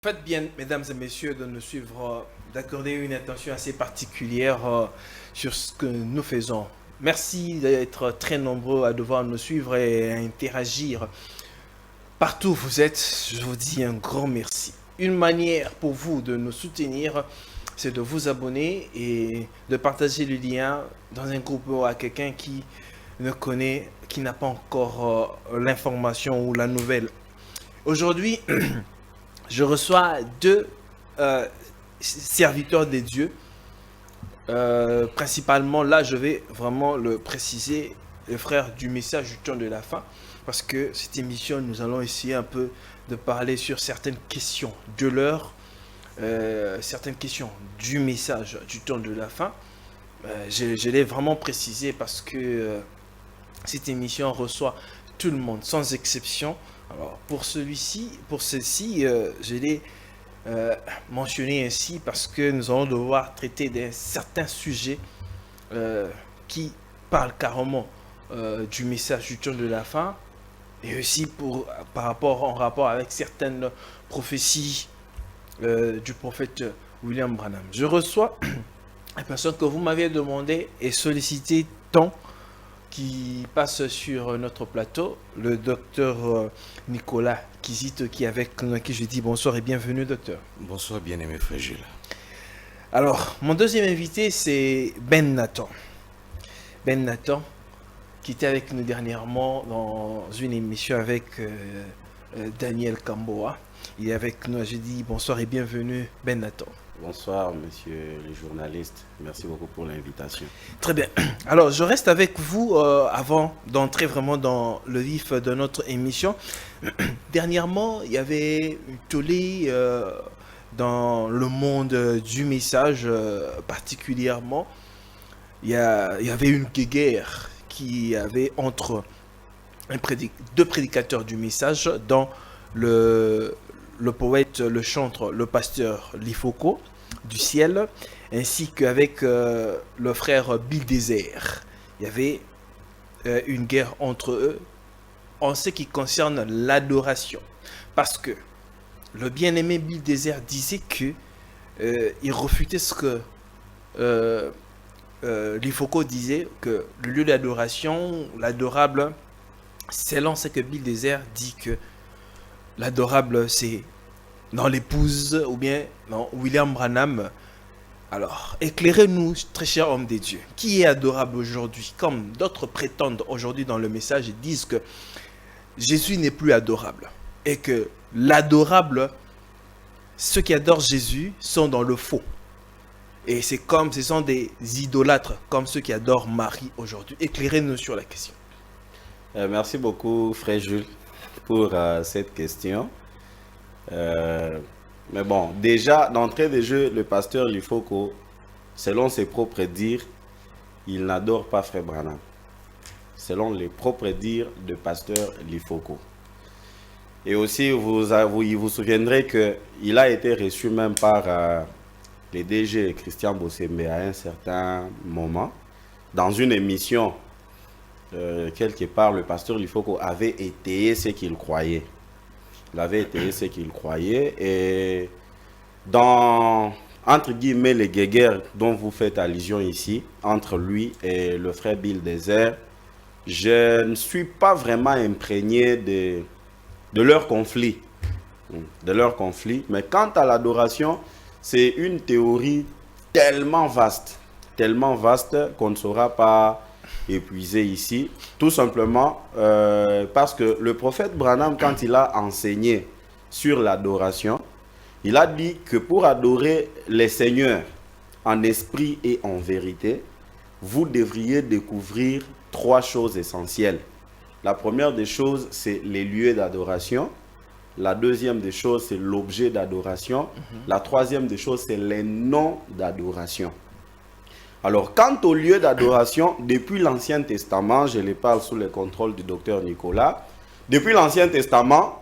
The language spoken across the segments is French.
Faites bien, mesdames et messieurs, de nous suivre, d'accorder une attention assez particulière sur ce que nous faisons. Merci d'être très nombreux à devoir nous suivre et à interagir. Partout où vous êtes, je vous dis un grand merci. Une manière pour vous de nous soutenir, c'est de vous abonner et de partager le lien dans un groupe à quelqu'un qui ne connaît, qui n'a pas encore l'information ou la nouvelle. Aujourd'hui, je reçois deux serviteurs des dieux. Principalement, là, je vais vraiment le préciser, le frère du message du temps de la fin. Parce que cette émission, nous allons essayer un peu de parler sur certaines questions de l'heure, certaines questions du message du temps de la fin. Je l'ai vraiment précisé parce que cette émission reçoit tout le monde, sans exception. Alors, pour ceci, je l'ai mentionné ainsi parce que nous allons devoir traiter d'un certain sujet qui parle carrément du message du temps de la fin et aussi en rapport avec certaines prophéties du prophète William Branham. Je reçois la personne que vous m'aviez demandé et sollicité tant qui passe sur notre plateau, le docteur Nicolas Kizito, qui est avec nous, à qui je dis bonsoir et bienvenue, docteur. Bonsoir, bien-aimé frère Gilles. Alors, mon deuxième invité, c'est Ben Nathan. Ben Nathan, qui était avec nous dernièrement dans une émission avec Daniel Kamboa. Il est avec nous, je dis bonsoir et bienvenue, Ben Nathan. Bonsoir, messieurs les journalistes. Merci beaucoup pour l'invitation. Très bien. Alors, je reste avec vous avant d'entrer vraiment dans le vif de notre émission. Dernièrement, il y avait une tollé dans le monde du message particulièrement. Il y avait une guerre qui avait entre deux prédicateurs du message, dans le poète, le chantre, le pasteur Lifoko du ciel, ainsi qu'avec le frère Bill Désert. Il y avait une guerre entre eux en ce qui concerne l'adoration. Parce que le bien-aimé Bill Désert disait que il refutait ce que Lifoko disait, que le lieu d'adoration, l'adorable, selon ce que Bill Désert dit que l'adorable, c'est dans l'épouse ou bien dans William Branham. Alors, éclairez-nous, très cher homme des dieux. Qui est adorable aujourd'hui? Comme d'autres prétendent aujourd'hui dans le message, ils disent que Jésus n'est plus adorable. Et que l'adorable, ceux qui adorent Jésus sont dans le faux. Et ce sont des idolâtres, comme ceux qui adorent Marie aujourd'hui. Éclairez-nous sur la question. Merci beaucoup, frère Jules, pour cette question. Mais bon, déjà, d'entrée de jeu, le pasteur Lifoko, selon ses propres dires, il n'adore pas frère Branham. Selon les propres dires de pasteur Lifoko. Et aussi, vous souviendrez qu'il a été reçu même par les DG Christian Bossembe à un certain moment, dans une émission. Quelque part, le pasteur Lifoko avait étayé ce qu'il croyait. Il avait étayé ce qu'il croyait. Et dans, entre guillemets, les guéguerres dont vous faites allusion ici, entre lui et le frère Bill Désert, je ne suis pas vraiment imprégné de leur conflit. De leur conflit. Mais quant à l'adoration, c'est une théorie tellement vaste qu'on ne saura pas épuisé ici, tout simplement parce que le prophète Branham, quand il a enseigné sur l'adoration, il a dit que pour adorer les seigneurs en esprit et en vérité, vous devriez découvrir trois choses essentielles. La première des choses, c'est les lieux d'adoration. La deuxième des choses, c'est l'objet d'adoration. La troisième des choses, c'est les noms d'adoration. Alors, quant au lieu d'adoration, depuis l'Ancien Testament, je les parle sous le contrôle du docteur Nicolas, depuis l'Ancien Testament,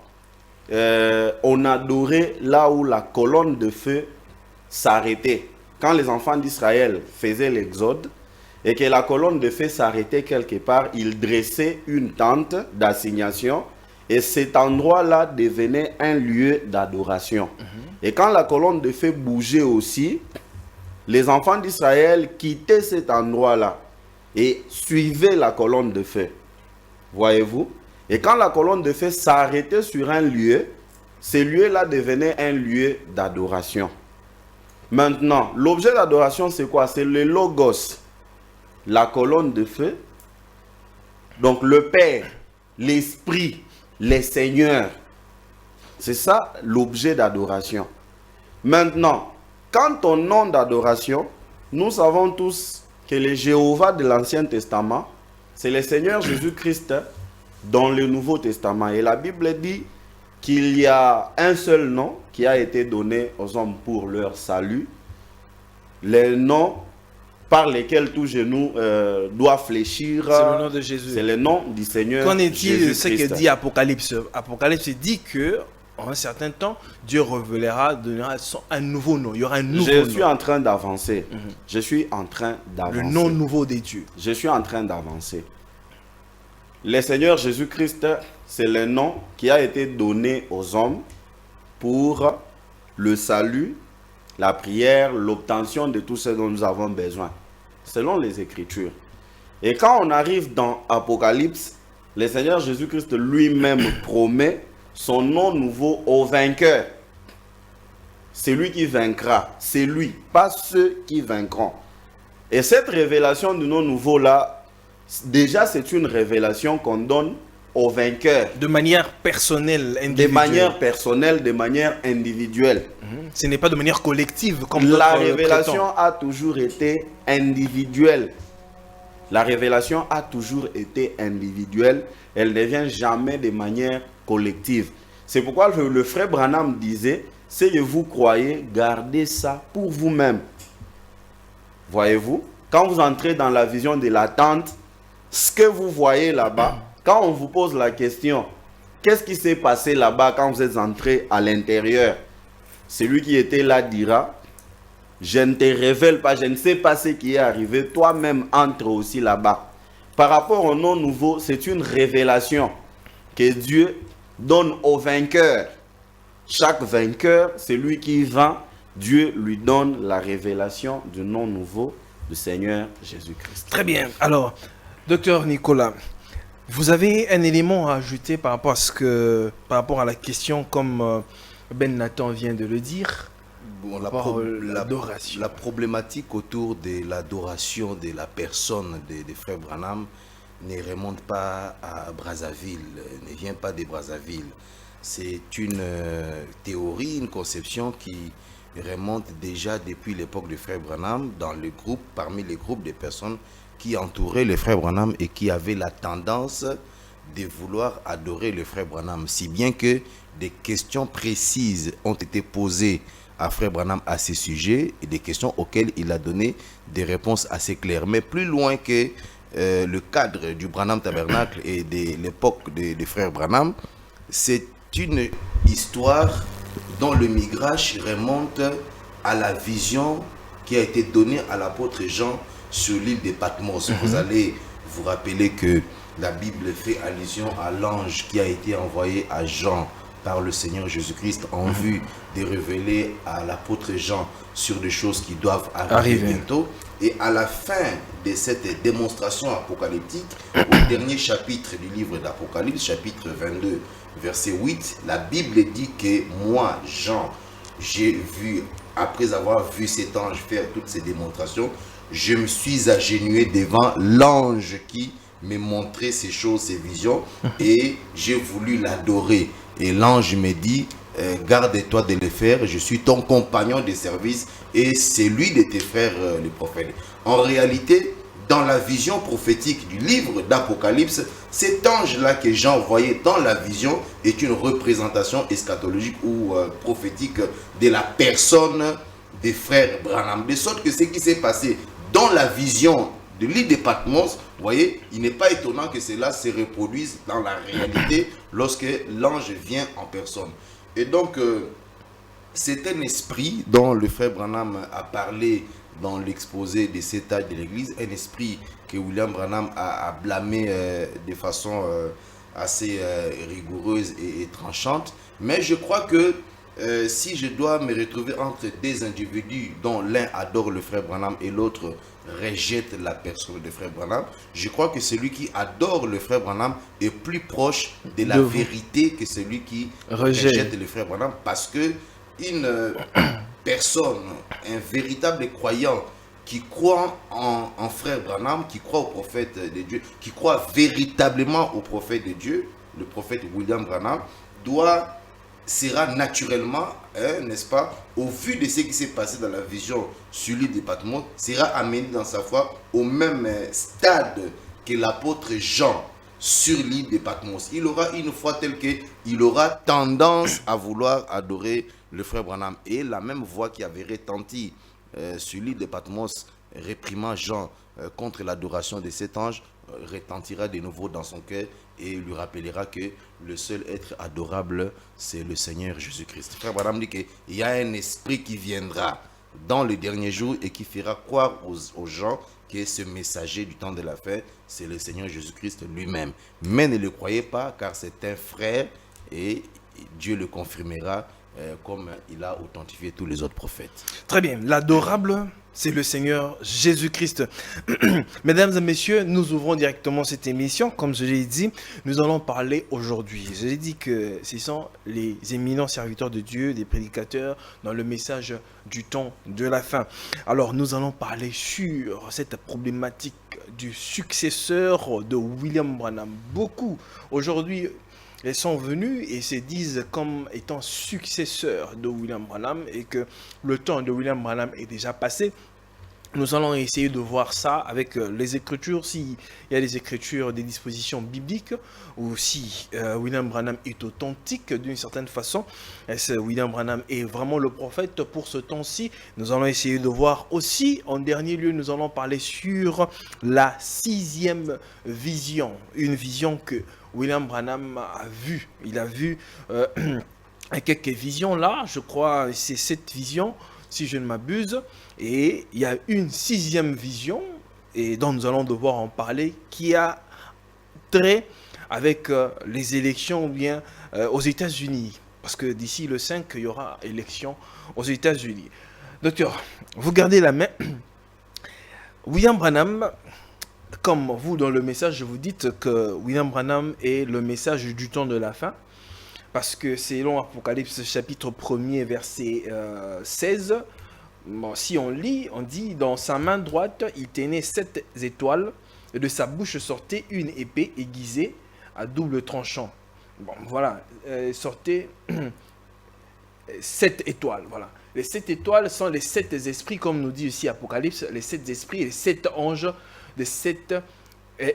on adorait là où la colonne de feu s'arrêtait. Quand les enfants d'Israël faisaient l'exode et que la colonne de feu s'arrêtait quelque part, ils dressaient une tente d'assignation et cet endroit-là devenait un lieu d'adoration. Et quand la colonne de feu bougeait aussi, les enfants d'Israël quittaient cet endroit-là et suivaient la colonne de feu. Voyez-vous? Et quand la colonne de feu s'arrêtait sur un lieu, ce lieu-là devenait un lieu d'adoration. Maintenant, l'objet d'adoration, c'est quoi? C'est le logos, la colonne de feu. Donc le Père, l'Esprit, les Seigneurs. C'est ça l'objet d'adoration. Maintenant, quant au nom d'adoration, nous savons tous que le Jéhovah de l'Ancien Testament, c'est le Seigneur Jésus-Christ dans le Nouveau Testament. Et la Bible dit qu'il y a un seul nom qui a été donné aux hommes pour leur salut. Les noms par lesquels tout genou doit fléchir. C'est le nom de Jésus. C'est le nom du Seigneur Qu'en est-il de Jésus-Christ. ce que dit Apocalypse? Apocalypse dit que en un certain temps, Dieu révélera, donnera un nouveau nom. Il y aura un nouveau nom. Je suis en train d'avancer. Je suis en train d'avancer. Le nom nouveau des dieux. Je suis en train d'avancer. Le Seigneur Jésus-Christ, c'est le nom qui a été donné aux hommes pour le salut, la prière, l'obtention de tout ce dont nous avons besoin, selon les Écritures. Et quand on arrive dans Apocalypse, le Seigneur Jésus-Christ lui-même promet son nom nouveau au vainqueur. C'est lui qui vaincra, c'est lui, pas ceux qui vaincront. Et cette révélation du nom nouveau-là, déjà c'est une révélation qu'on donne aux vainqueurs. De manière personnelle, individuelle. De manière personnelle, de manière individuelle. Ce n'est pas de manière collective comme La d'autres révélation prétendent. a toujours été individuelle. La révélation a toujours été individuelle. Elle ne vient jamais de manière collective. C'est pourquoi le frère Branham disait, ce que vous croyez, gardez ça pour vous-même. Voyez-vous, quand vous entrez dans la vision de la tente, ce que vous voyez là-bas, quand on vous pose la question, qu'est-ce qui s'est passé là-bas quand vous êtes entré à l'intérieur? Celui qui était là dira, je ne te révèle pas, je ne sais pas ce qui est arrivé, toi-même entre aussi là-bas. Par rapport au nom nouveau, c'est une révélation que Dieu donne au vainqueur. Chaque vainqueur, c'est lui qui vainc, Dieu lui donne la révélation du nom nouveau du Seigneur Jésus-Christ. Très bien. Alors, docteur Nicolas, vous avez un élément à ajouter par rapport à la question, comme Ben Nathan vient de le dire. Bon, l'adoration. La problématique autour de l'adoration de la personne des frères Branham ne remonte pas à Brazzaville, ne vient pas de Brazzaville. C'est une théorie, une conception qui remonte déjà depuis l'époque du frère Branham dans le groupe, parmi les groupes de personnes qui entouraient le frère Branham et qui avaient la tendance de vouloir adorer le frère Branham, si bien que des questions précises ont été posées à frère Branham à ces sujets et des questions auxquelles il a donné des réponses assez claires. Mais plus loin que le cadre du Branham Tabernacle et de l'époque des frères Branham, c'est une histoire dont le midrash remonte à la vision qui a été donnée à l'apôtre Jean sur l'île de Patmos. Vous allez vous rappeler que la Bible fait allusion à l'ange qui a été envoyé à Jean par le Seigneur Jésus-Christ en vue de révéler à l'apôtre Jean sur des choses qui doivent arriver bientôt. Et à la fin de cette démonstration apocalyptique, au dernier chapitre du livre d'Apocalypse, chapitre 22, verset 8, la Bible dit que moi, Jean, j'ai vu, après avoir vu cet ange faire toutes ces démonstrations, je me suis agenouillé devant l'ange qui me montrait ces choses, ces visions, et j'ai voulu l'adorer. Et l'ange me dit, garde-toi de le faire, je suis ton compagnon de service et celui de tes frères les prophètes. En réalité, dans la vision prophétique du livre d'Apocalypse, cet ange-là que Jean voyait dans la vision est une représentation eschatologique ou prophétique de la personne des frères Branham. De sorte que ce qui s'est passé dans la vision de l'île de Patmos, vous voyez, il n'est pas étonnant que cela se reproduise dans la réalité lorsque l'ange vient en personne. Et donc, c'est un esprit dont le frère Branham a parlé dans l'exposé de cet âge de l'Église, un esprit que William Branham a blâmé de façon assez rigoureuse et tranchante. Mais je crois que si je dois me retrouver entre des individus dont l'un adore le frère Branham et l'autre rejette la personne de frère Branham, je crois que celui qui adore le frère Branham est plus proche de la De vous. vérité que celui qui Rejette. rejette le frère Branham, parce que une personne, un véritable croyant qui croit en frère Branham, qui croit au prophète de Dieu, qui croit véritablement au prophète de Dieu, le prophète William Branham, sera naturellement, n'est-ce pas, au vu de ce qui s'est passé dans la vision sur l'île de Patmos, sera amené dans sa foi au même stade que l'apôtre Jean sur l'île de Patmos. Il aura une foi telle qu'il aura tendance à vouloir adorer le frère Branham. Et la même voix qui avait retenti sur l'île de Patmos, réprimant Jean contre l'adoration de cet ange, retentira de nouveau dans son cœur et lui rappellera que le seul être adorable, c'est le Seigneur Jésus-Christ. Frère Branham dit qu'il y a un esprit qui viendra dans les derniers jours et qui fera croire aux gens que ce messager du temps de la fin, c'est le Seigneur Jésus-Christ lui-même. Mais ne le croyez pas, car c'est un frère et Dieu le confirmera comme il a authentifié tous les autres prophètes. Très bien. L'adorable, c'est le Seigneur Jésus-Christ. Mesdames et messieurs, nous ouvrons directement cette émission. Comme je l'ai dit, nous allons parler aujourd'hui. Je l'ai dit que ce sont les éminents serviteurs de Dieu, des prédicateurs, dans le message du temps de la fin. Alors, nous allons parler sur cette problématique du successeur de William Branham. Beaucoup, aujourd'hui, ils sont venus et se disent comme étant successeurs de William Branham et que le temps de William Branham est déjà passé. Nous allons essayer de voir ça avec les Écritures, s'il y a des Écritures, des dispositions bibliques, ou si William Branham est authentique d'une certaine façon. Est-ce que William Branham est vraiment le prophète pour ce temps-ci? Nous allons essayer de voir aussi. En dernier lieu, nous allons parler sur la 6e vision, une vision que William Branham a vue. Il a vu quelques visions là, je crois, c'est cette vision, si je ne m'abuse. Et il y a une 6e vision, et dont nous allons devoir en parler, qui a trait avec les élections ou bien aux États-Unis. Parce que d'ici le 5, il y aura élection aux États-Unis. Docteur, vous gardez la main. William Branham, comme vous dans le message, vous dites que William Branham est le message du temps de la fin. Parce que selon Apocalypse chapitre 1er, verset 16, bon, si on lit, on dit « Dans sa main droite, il tenait 7 étoiles, et de sa bouche sortait une épée aiguisée à double tranchant. » Bon, voilà, sortait 7 étoiles, voilà. Les 7 étoiles sont les 7 esprits, comme nous dit ici Apocalypse, les 7 esprits et les 7 anges de cette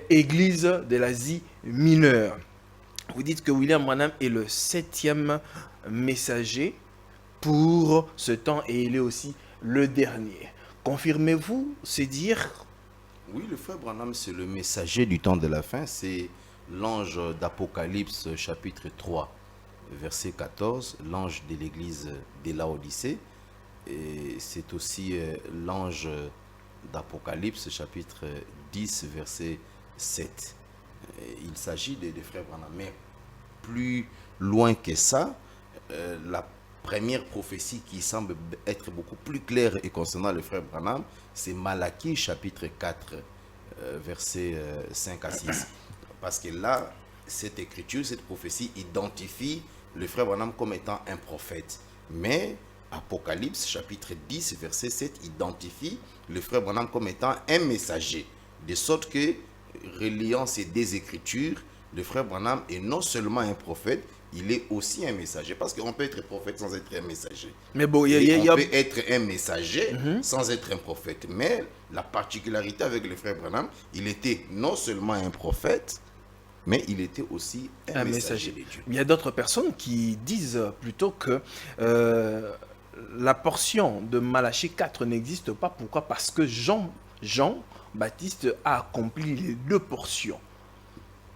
église de l'Asie mineure. Vous dites que William Branham est le 7e messager pour ce temps et il est aussi le dernier. Confirmez-vous ces dires? Oui, le frère Branham, c'est le messager du temps de la fin. C'est l'ange d'Apocalypse chapitre 3, verset 14, l'ange de l'église de Laodicée. Et c'est aussi l'ange d'Apocalypse chapitre 10, verset 7. Il s'agit des frères Branham. Mais plus loin que ça, la première prophétie qui semble être beaucoup plus claire et concernant le frère Branham, c'est Malachie chapitre 4, versets 5 à 6. Parce que là, cette écriture, cette prophétie identifie le frère Branham comme étant un prophète. Mais Apocalypse chapitre 10, verset 7 identifie le frère Branham comme étant un messager. De sorte que, reliant ces deux écritures, le frère Branham est non seulement un prophète, il est aussi un messager. Parce qu'on peut être prophète sans être un messager. Mais bon, on peut être un messager sans être un prophète. Mais la particularité avec le frère Branham, il était non seulement un prophète, mais il était aussi un messager de Dieu. Il y a d'autres personnes qui disent plutôt que la portion de Malachie 4 n'existe pas. Pourquoi? Parce que Jean-Baptiste a accompli les 2 portions.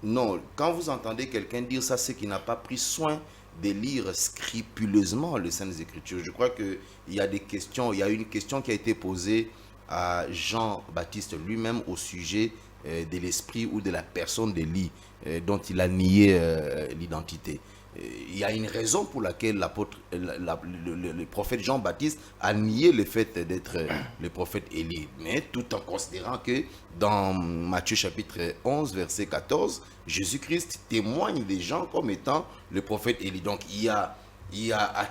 Non, quand vous entendez quelqu'un dire ça, c'est qu'il n'a pas pris soin de lire scrupuleusement les Saintes Écritures. Je crois qu'il y a des questions, il y a une question qui a été posée à Jean-Baptiste lui-même au sujet de l'esprit ou de la personne d'Élie dont il a nié l'identité. il y a une raison pour laquelle le prophète Jean-Baptiste a nié le fait d'être le prophète Élie, mais tout en considérant que dans Matthieu chapitre 11, verset 14, Jésus-Christ témoigne des gens comme étant le prophète Élie. Donc il a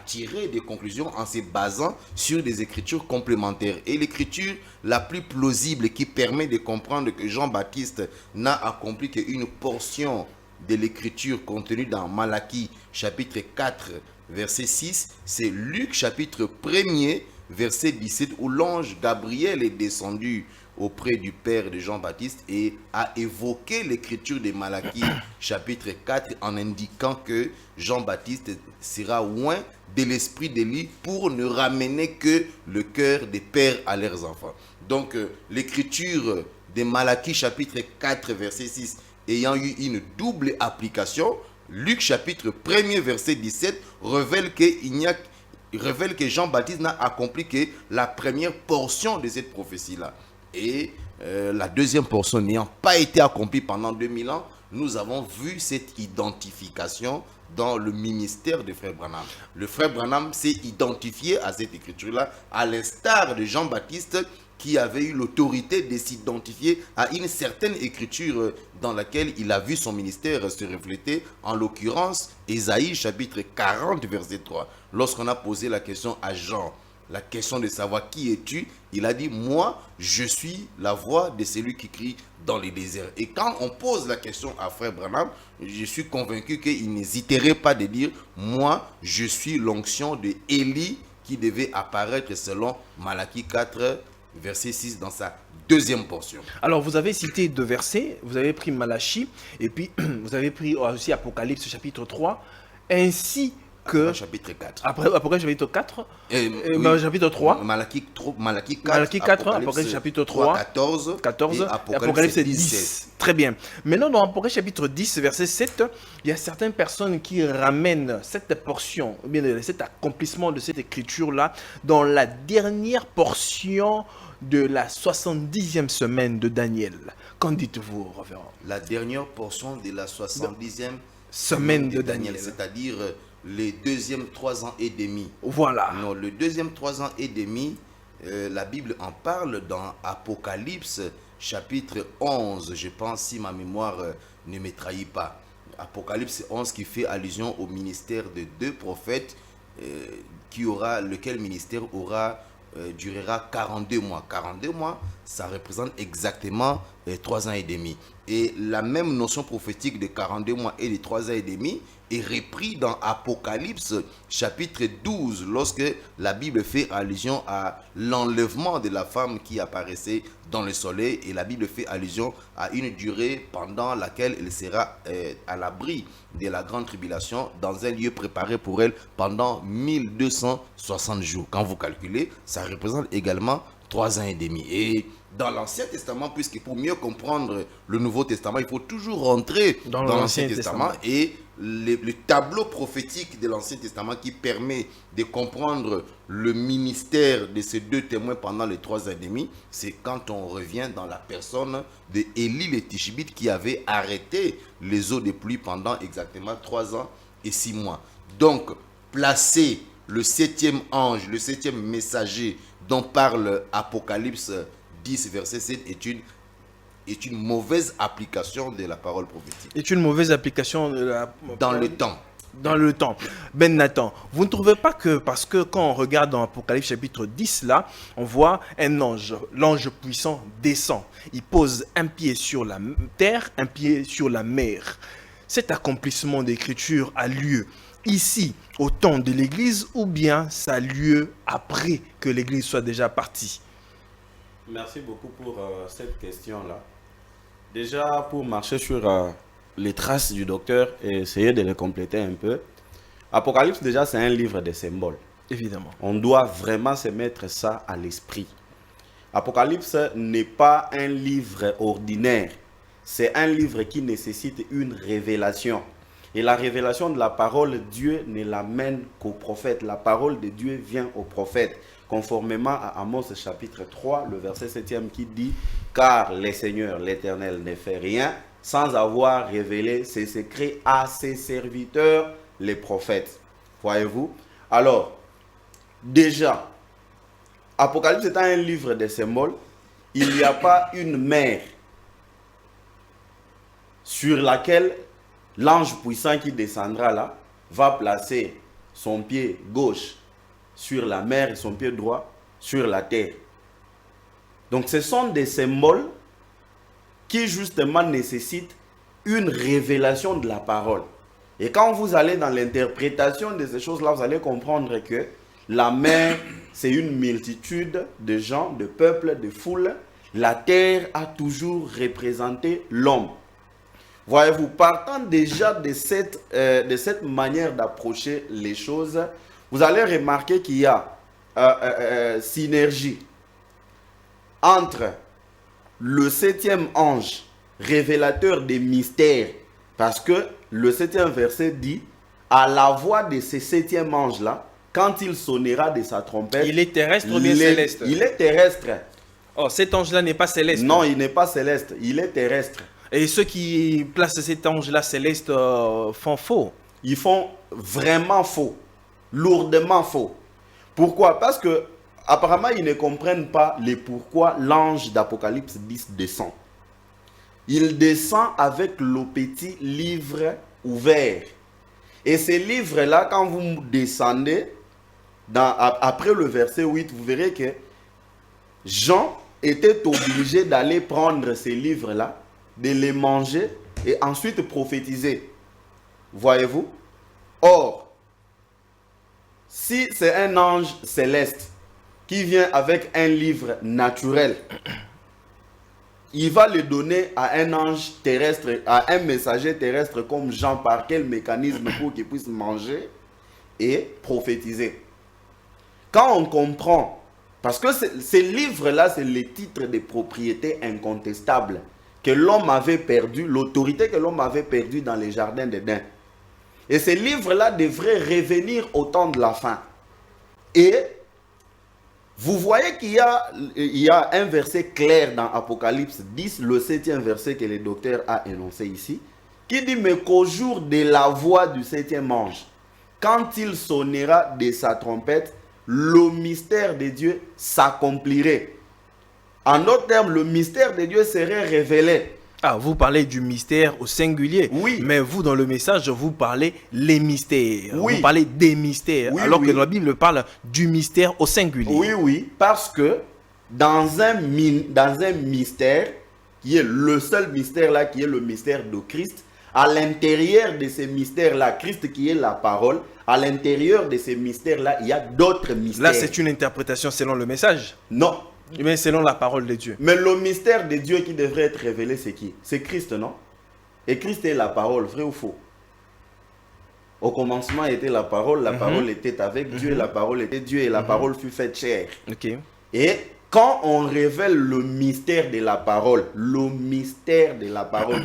tiré des conclusions en se basant sur des écritures complémentaires. Et l'écriture la plus plausible qui permet de comprendre que Jean-Baptiste n'a accompli qu'une portion de l'écriture contenue dans Malachie chapitre 4 verset 6, c'est Luc chapitre 1er verset 17 où l'ange Gabriel est descendu auprès du père de Jean-Baptiste et a évoqué l'écriture de Malachie chapitre 4 en indiquant que Jean-Baptiste sera loin de l'esprit d'Élie pour ne ramener que le cœur des pères à leurs enfants. Donc l'écriture de Malachie chapitre 4 verset 6 ayant eu une double application, Luc chapitre 1er verset 17 révèle que Jean-Baptiste n'a accompli que la première portion de cette prophétie-là. Et la deuxième portion n'ayant pas été accomplie pendant 2000 ans, nous avons vu cette identification dans le ministère de Frère Branham. Le Frère Branham s'est identifié à cette écriture-là, à l'instar de Jean-Baptiste, qui avait eu l'autorité de s'identifier à une certaine écriture dans laquelle il a vu son ministère se refléter, en l'occurrence Ésaïe chapitre 40 verset 3. Lorsqu'on a posé la question à Jean, la question de savoir qui es-tu, il a dit moi je suis la voix de celui qui crie dans les déserts. Et quand on pose la question à Frère Branham, je suis convaincu qu'il n'hésiterait pas de dire moi je suis l'onction de Élie qui devait apparaître selon Malachie 4 verset 6 dans sa deuxième portion. Alors, vous avez cité deux versets, vous avez pris Malachie, et puis vous avez pris aussi Apocalypse chapitre 3, ainsi que... Chapitre 4. Après Apocalypse chapitre 4, chapitre 3. Malachie 4, Malachie 4, Apocalypse chapitre 3, 14 et Apocalypse 10. Très bien. Maintenant, dans Apocalypse chapitre 10, verset 7, il y a certaines personnes qui ramènent cette portion, ou bien cet accomplissement de cette écriture-là, dans la dernière portion de la 70e semaine de Daniel. Qu'en dites-vous, révérend? La dernière portion de la 70e semaine de Daniel. C'est-à-dire les deuxièmes 3 ans et demi. Voilà. Non, le deuxième 3 ans et demi, la Bible en parle dans Apocalypse chapitre 11, je pense, si ma mémoire ne me trahit pas. Apocalypse 11 qui fait allusion au ministère de deux prophètes, lequel ministère durera 42 mois. 42 mois, ça représente exactement 3 ans et demi. Et la même notion prophétique de 42 mois et de 3 ans et demi est repris dans Apocalypse chapitre 12, lorsque la Bible fait allusion à l'enlèvement de la femme qui apparaissait dans le soleil, et la Bible fait allusion à une durée pendant laquelle elle sera à l'abri de la grande tribulation dans un lieu préparé pour elle pendant 1260 jours. Quand vous calculez, ça représente également 3 ans et demi. Et dans l'Ancien Testament, puisque pour mieux comprendre le Nouveau Testament, il faut toujours rentrer dans l'Ancien Testament. Et le tableau prophétique de l'Ancien Testament qui permet de comprendre le ministère de ces deux témoins pendant les 3 ans et demi, c'est quand on revient dans la personne de Élie le Tishbite qui avait arrêté les eaux de pluie pendant exactement 3 ans et 6 mois. Donc, placer le 7e ange, le 7e messager dont parle Apocalypse 10, verset 7 est une mauvaise application de la parole prophétique. Est une mauvaise application de la... Dans le temps. Dans le temps. Ben Nathan, vous ne trouvez pas que, parce que quand on regarde dans Apocalypse chapitre 10, là, on voit un ange, l'ange puissant descend. Il pose un pied sur la terre, un pied sur la mer. Cet accomplissement d'écriture a lieu ici, au temps de l'Église, ou bien ça a lieu après que l'Église soit déjà partie? Merci beaucoup pour cette question-là. Déjà, pour marcher sur les traces du docteur et essayer de les compléter un peu, Apocalypse, déjà, c'est un livre de symboles. Évidemment. On doit vraiment se mettre ça à l'esprit. Apocalypse n'est pas un livre ordinaire. C'est un livre qui nécessite une révélation. Et la révélation de la parole de Dieu ne l'amène qu'au prophète. La parole de Dieu vient au prophète. Conformément à Amos chapitre 3, le verset 7e qui dit « Car le Seigneur, l'Éternel, ne fait rien sans avoir révélé ses secrets à ses serviteurs, les prophètes. Voyez-vous? Alors, déjà, Apocalypse étant un livre de symboles, il n'y a pas une mer sur laquelle l'ange puissant qui descendra là va placer son pied gauche sur la mer et son pied droit sur la terre. Donc ce sont des symboles qui justement nécessitent une révélation de la parole. Et quand vous allez dans l'interprétation de ces choses-là, vous allez comprendre que la mer, c'est une multitude de gens, de peuples, de foules. La terre a toujours représenté l'homme. Voyez-vous, partant déjà de cette manière d'approcher les choses, vous allez remarquer qu'il y a synergie entre le 7e ange, révélateur des mystères, parce que le 7e verset dit, à la voix de ce 7e ange-là, quand il sonnera de sa trompette... Il est terrestre ou bien céleste? Il est terrestre. Oh, cet ange-là n'est pas céleste. Non, il n'est pas céleste, il est terrestre. Et ceux qui placent cet ange-là céleste font faux. Ils font vraiment faux, lourdement faux. Pourquoi? Parce que apparemment, ils ne comprennent pas les pourquoi l'ange d'Apocalypse 10 descend. Il descend avec le petit livre ouvert. Et ces livres-là, quand vous descendez, après le verset 8, vous verrez que Jean était obligé d'aller prendre ces livres-là, de les manger et ensuite prophétiser. Voyez-vous? Or, si c'est un ange céleste qui vient avec un livre naturel, il va le donner à un ange terrestre, à un messager terrestre comme Jean, par quel mécanisme pour qu'il puisse manger et prophétiser. Quand on comprend, parce que ces livres-là, c'est les titres de propriété incontestables que l'homme avait perdu, l'autorité que l'homme avait perdue dans les jardins d'Éden. Et ces livres-là devraient revenir au temps de la fin. Et vous voyez qu'il y a un verset clair dans Apocalypse 10, le 7e verset que le docteur a énoncé ici, qui dit, mais qu'au jour de la voix du 7e ange, quand il sonnera de sa trompette, le mystère de Dieu s'accomplirait. En d'autres termes, le mystère de Dieu serait révélé. Ah, vous parlez du mystère au singulier. Oui. Mais vous, dans le message, vous parlez les mystères. Oui. Vous parlez des mystères. Oui, alors oui. que la Bible parle du mystère au singulier. Oui, oui. Parce que dans un mystère, qui est le seul mystère là, qui est le mystère de Christ, à l'intérieur de ces mystères-là, Christ qui est la parole, à l'intérieur de ces mystères-là, il y a d'autres mystères. Là, c'est une interprétation selon le message. Non. Mais selon la parole de Dieu. Mais le mystère de Dieu qui devrait être révélé, c'est qui? C'est Christ, non? Et Christ est la parole, vrai ou faux? Au commencement était la parole était avec Dieu, la parole était Dieu et la parole fut faite chair. Ok. Et quand on révèle le mystère de la parole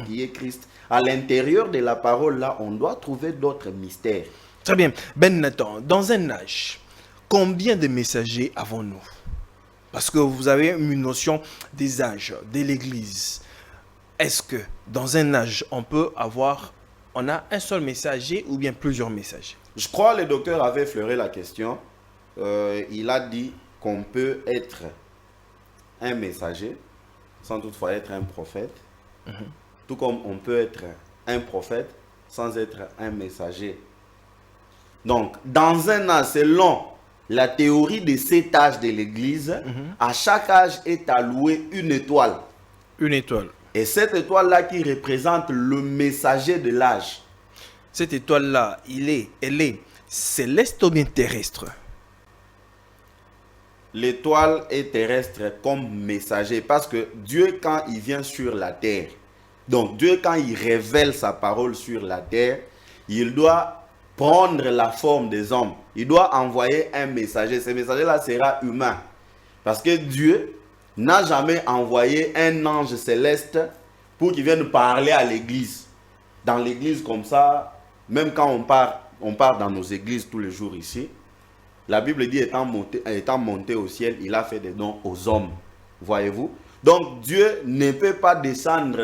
qui est Christ, à l'intérieur de la parole là, on doit trouver d'autres mystères. Très bien. Ben Nathan, dans un âge, combien de messagers avons-nous? Parce que vous avez une notion des âges, de l'Église. Est-ce que dans un âge, on a un seul messager ou bien plusieurs messagers? Je crois que le docteur avait effleuré la question. Il a dit qu'on peut être un messager sans toutefois être un prophète. Tout comme on peut être un prophète sans être un messager. Donc, dans un âge, selon la théorie de 7 âges de l'Église, à chaque âge est alloué une étoile. Une étoile. Et cette étoile-là qui représente le messager de l'âge. Cette étoile-là, elle est céleste ou bien terrestre? L'étoile est terrestre comme messager. Parce que Dieu, quand il vient sur la terre, donc Dieu, quand il révèle sa parole sur la terre, il doit prendre la forme des hommes. Il doit envoyer un messager. Ce messager-là sera humain. Parce que Dieu n'a jamais envoyé un ange céleste pour qu'il vienne parler à l'église. Dans l'église comme ça, même quand on part dans nos églises tous les jours ici, la Bible dit étant monté au ciel, il a fait des dons aux hommes. Voyez-vous? Donc Dieu ne peut pas descendre,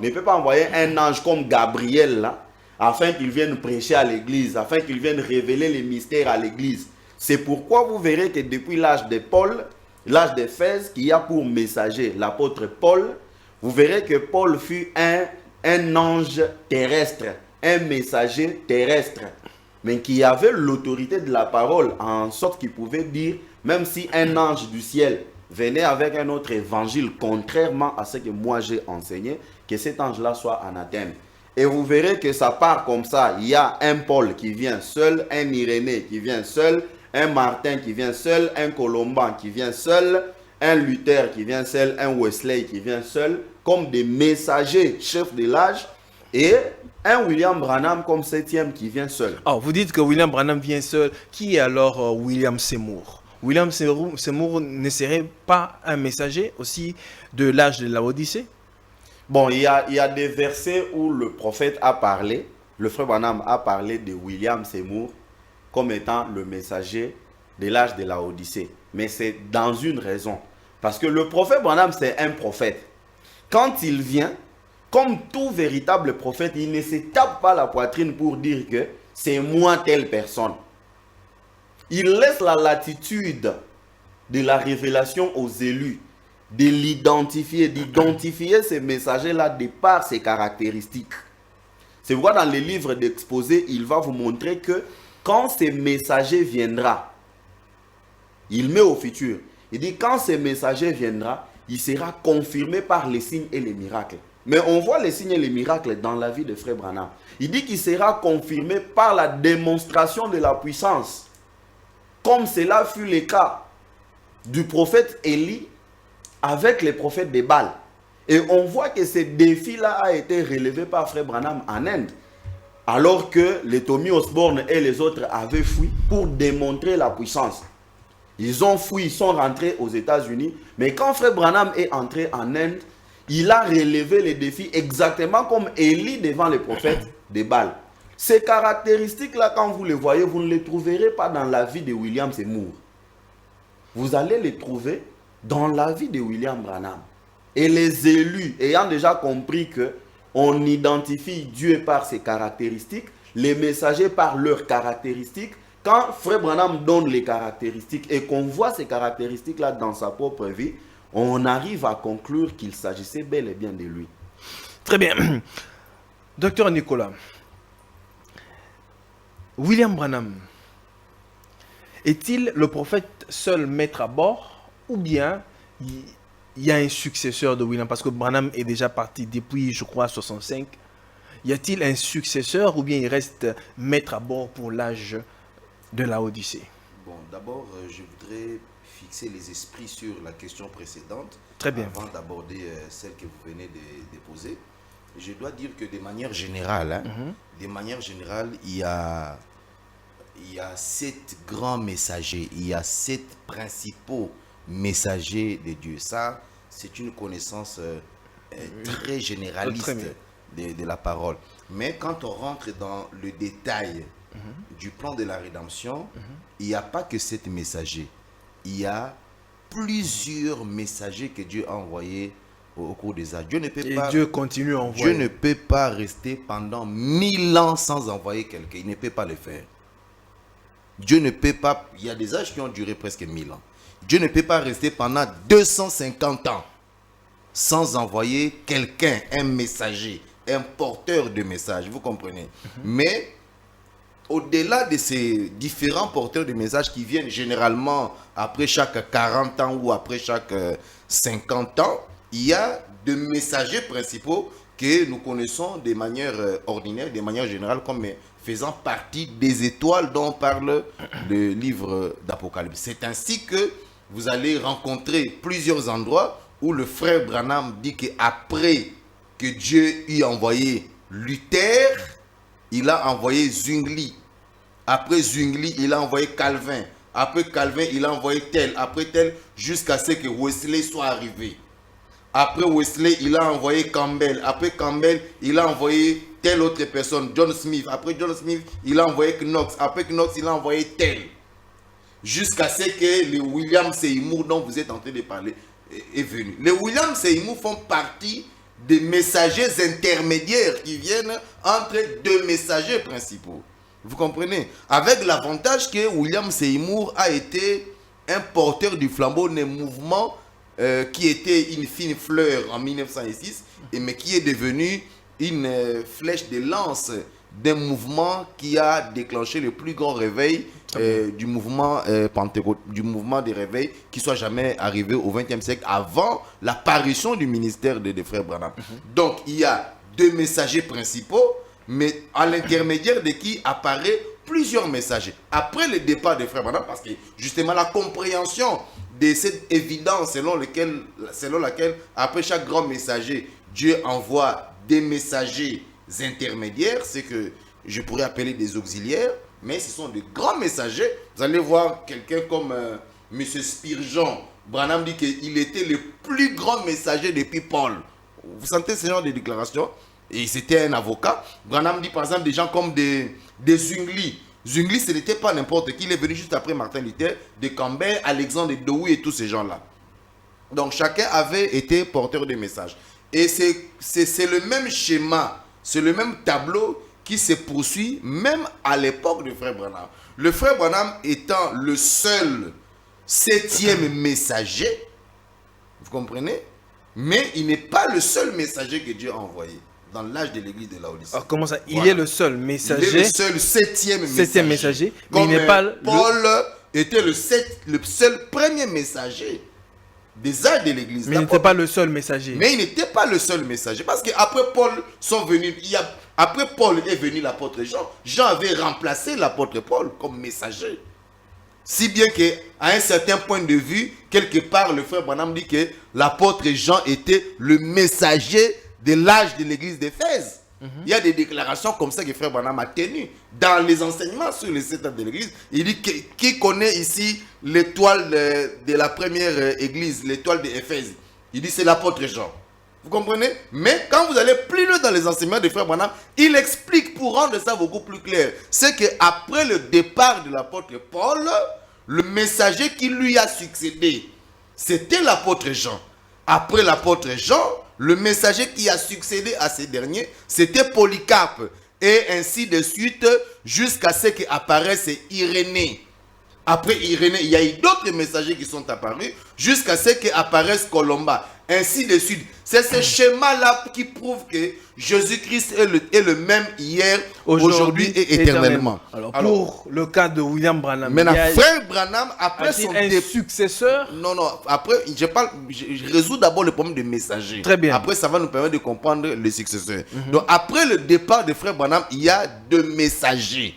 ne peut pas envoyer un ange comme Gabriel là, afin qu'ils viennent prêcher à l'église, afin qu'ils viennent révéler les mystères à l'église. C'est pourquoi vous verrez que depuis l'âge de Paul, l'âge d'Éphèse, qui a pour messager l'apôtre Paul, vous verrez que Paul fut un ange terrestre, un messager terrestre, mais qui avait l'autorité de la parole, en sorte qu'il pouvait dire, même si un ange du ciel venait avec un autre évangile, contrairement à ce que moi j'ai enseigné, que cet ange-là soit anathème. Et vous verrez que ça part comme ça. Il y a un Paul qui vient seul, un Irénée qui vient seul, un Martin qui vient seul, un Colomban qui vient seul, un Luther qui vient seul, un Wesley qui vient seul, comme des messagers chefs de l'âge, et un William Branham comme septième qui vient seul. Oh, vous dites que William Branham vient seul. Qui est alors William Seymour? William Seymour ne serait pas un messager aussi de l'âge de la Odyssée? Bon, il y a des versets où le prophète a parlé, le frère Branham a parlé de William Seymour comme étant le messager de l'âge de la Odyssée. Mais c'est dans une raison. Parce que le prophète Branham, c'est un prophète. Quand il vient, comme tout véritable prophète, il ne se tape pas la poitrine pour dire que c'est moi telle personne. Il laisse la latitude de la révélation aux élus, de l'identifier, d'identifier ces messagers-là de par ses caractéristiques. C'est pourquoi dans les livres d'exposé, il va vous montrer que quand ces messagers viendra, il met au futur. Il dit quand ces messagers viendra, il sera confirmé par les signes et les miracles. Mais on voit les signes et les miracles dans la vie de frère Branham. Il dit qu'il sera confirmé par la démonstration de la puissance. Comme cela fut le cas du prophète Élie avec les prophètes de Baal. Et on voit que ce défi-là a été relevé par frère Branham en Inde. Alors que les Tommy Osborne et les autres avaient fui pour démontrer la puissance. Ils ont fui, ils sont rentrés aux États-Unis. Mais quand frère Branham est entré en Inde, il a relevé les défis exactement comme Élie devant les prophètes de Baal. Ces caractéristiques-là, quand vous les voyez, vous ne les trouverez pas dans la vie de William Seymour. Vous allez les trouver dans la vie de William Branham. Et les élus, ayant déjà compris que on identifie Dieu par ses caractéristiques, les messagers par leurs caractéristiques, quand frère Branham donne les caractéristiques et qu'on voit ces caractéristiques-là dans sa propre vie, on arrive à conclure qu'il s'agissait bel et bien de lui. Très bien. Docteur Nicolas, William Branham est-il le prophète seul maître à bord ou bien il y a un successeur de William? Parce que Branham est déjà parti depuis, je crois, 65. Y a-t-il un successeur ou bien il reste maître à bord pour l'âge de la Odyssée? Bon, d'abord, je voudrais fixer les esprits sur la question précédente. Très bien. Avant d'aborder celle que vous venez de poser. Je dois dire que de manière générale, il y a 7 grands messagers, il y a 7 principaux messagers de Dieu. Ça, c'est une connaissance très généraliste de la parole. Mais quand on rentre dans le détail du plan de la rédemption, il n'y a pas que 7 messagers. Il y a plusieurs messagers que Dieu a envoyés au cours des âges. Dieu continue à envoyer. Dieu ne peut pas rester pendant 1000 ans sans envoyer quelqu'un. Il ne peut pas le faire. Dieu ne peut pas... Il y a des âges qui ont duré presque 1000 ans. Dieu ne peut pas rester pendant 250 ans sans envoyer quelqu'un, un messager, un porteur de message. Vous comprenez? Mais au-delà de ces différents porteurs de messages qui viennent généralement après chaque 40 ans ou après chaque 50 ans, il y a des messagers principaux que nous connaissons de manière ordinaire, de manière générale, comme faisant partie des étoiles dont parle le livre d'Apocalypse. C'est ainsi que vous allez rencontrer plusieurs endroits où le frère Branham dit qu'après que Dieu eut envoyé Luther, il a envoyé Zwingli. Après Zwingli, il a envoyé Calvin. Après Calvin, il a envoyé tel. Après tel, jusqu'à ce que Wesley soit arrivé. Après Wesley, il a envoyé Campbell. Après Campbell, il a envoyé telle autre personne, John Smith. Après John Smith, il a envoyé Knox. Après Knox, il a envoyé tel. Jusqu'à ce que le William Seymour dont vous êtes en train de parler est venu. Les William Seymour font partie des messagers intermédiaires qui viennent entre deux messagers principaux. Vous comprenez? Avec l'avantage que William Seymour a été un porteur du flambeau d'un mouvement qui était une fine fleur en 1906, mais qui est devenu une flèche de lance d'un mouvement qui a déclenché le plus grand réveil du mouvement du mouvement des réveils qui soit jamais arrivé au XXe siècle avant l'apparition du ministère des frères Branham. Donc il y a deux messagers principaux, mais à l'intermédiaire de qui apparaît plusieurs messagers. Après le départ des frères Branham, parce que justement la compréhension de cette évidence selon laquelle après chaque grand messager, Dieu envoie des messagers intermédiaires, c'est que je pourrais appeler des auxiliaires, mais ce sont de grands messagers. Vous allez voir quelqu'un comme M. Spurgeon. Branham dit qu'il était le plus grand messager depuis Paul. Vous sentez ce genre de déclaration? Et c'était un avocat. Branham dit par exemple des gens comme des Zwingli. Zwingli, ce n'était pas n'importe qui. Il est venu juste après Martin Luther, de Campbell, Alexandre Dowie et tous ces gens-là. Donc chacun avait été porteur de messages. Et c'est le même schéma, c'est le même tableau qui se poursuit même à l'époque du frère Branham. Le frère Branham étant le seul 7e messager, vous comprenez? Mais il n'est pas le seul messager que Dieu a envoyé dans l'âge de l'église de Laodicée. Alors comment ça? Il est le seul messager. Il est le seul 7e messager. Mais il n'est pas Paul était le seul premier messager des âges de l'église. Mais il n'était pas le seul messager. Mais il n'était pas le seul messager. Parce qu'après Paul sont venus, après Paul est venu l'apôtre Jean. Jean avait remplacé l'apôtre Paul comme messager. Si bien qu'à un certain point de vue, quelque part, le frère Branham dit que l'apôtre Jean était le messager de l'âge de l'église d'Éphèse. Il y a des déclarations comme ça que frère Branham a tenues dans les enseignements sur les 7 ans de l'église. Il dit qui connaît ici l'étoile de la première église, l'étoile d'Éphèse? Il dit c'est l'apôtre Jean. Vous comprenez? Mais quand vous allez plus loin dans les enseignements de frère Branham, il explique pour rendre ça beaucoup plus clair. C'est qu'après le départ de l'apôtre Paul, le messager qui lui a succédé, c'était l'apôtre Jean. Après l'apôtre Jean, le messager qui a succédé à ces derniers, c'était Polycarpe. Et ainsi de suite, jusqu'à ce qu'apparaisse Irénée. Après Irénée, il y a eu d'autres messagers qui sont apparus, jusqu'à ce qu'apparaisse Colomba. Ainsi de suite. C'est ce schéma-là qui prouve que Jésus-Christ est le même hier, aujourd'hui et éternellement. Alors, pour le cas de William Branham, maintenant, frère Branham, après son successeur. Non, après, je résous d'abord le problème des messagers. Très bien. Après, ça va nous permettre de comprendre les successeurs. Donc, après le départ de frère Branham, il y a deux messagers.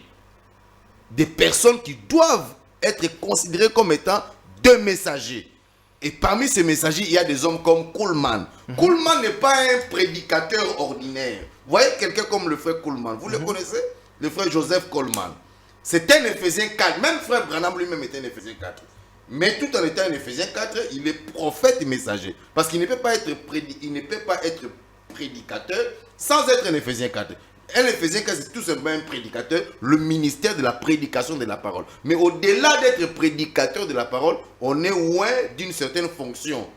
Des personnes qui doivent être considérées comme étant deux messagers. Et parmi ces messagers, il y a des hommes comme Kuhlman. Kuhlman n'est pas un prédicateur ordinaire. Vous voyez quelqu'un comme le frère Kuhlman, vous le connaissez? Le frère Joseph Kuhlman. C'est un Éphésiens 4. Même frère Branham lui-même était un Éphésiens 4. Mais tout en étant un Éphésiens 4, il est prophète et messager. Parce qu'il ne peut pas être prédicateur sans être un Éphésiens 4. Un Éphésiens 4, c'est tout simplement un prédicateur, le ministère de la prédication de la parole. Mais au-delà d'être prédicateur de la parole, on est loin d'une certaine fonction,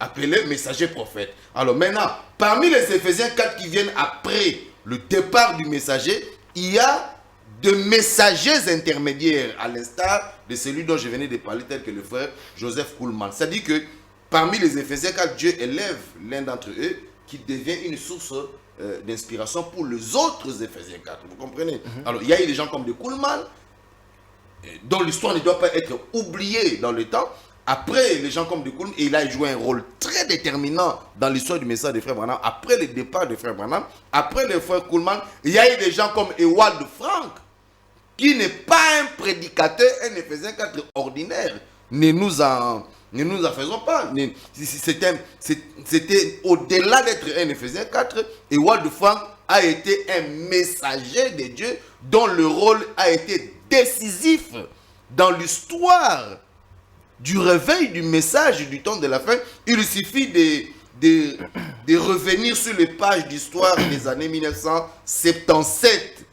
appelée messager prophète. Alors maintenant, parmi les Éphésiens 4 qui viennent après le départ du messager, il y a de messagers intermédiaires, à l'instar de celui dont je venais de parler, tel que le frère Joseph Kuhlman. C'est-à-dire que parmi les Éphésiens 4, Dieu élève l'un d'entre eux qui devient une source d'inspiration pour les autres Éphésiens 4. Vous comprenez? Alors, il y a eu des gens comme de Kuhlman, dont l'histoire ne doit pas être oubliée dans le temps. Après, les gens comme de Kuhlman, il a joué un rôle très déterminant dans l'histoire du message de frère Branham. Après le départ de frère Branham, après le frère Kuhlman, il y a eu des gens comme Ewald Frank, qui n'est pas un prédicateur, un Éphésiens 4 ordinaire. Ne nous en faisons pas. C'était au-delà d'être un Éphésiens 4, Ewald Frank a été un messager de Dieu dont le rôle a été décisif dans l'histoire du réveil du message du temps de la fin. Il suffit de revenir sur les pages d'histoire des années 1977,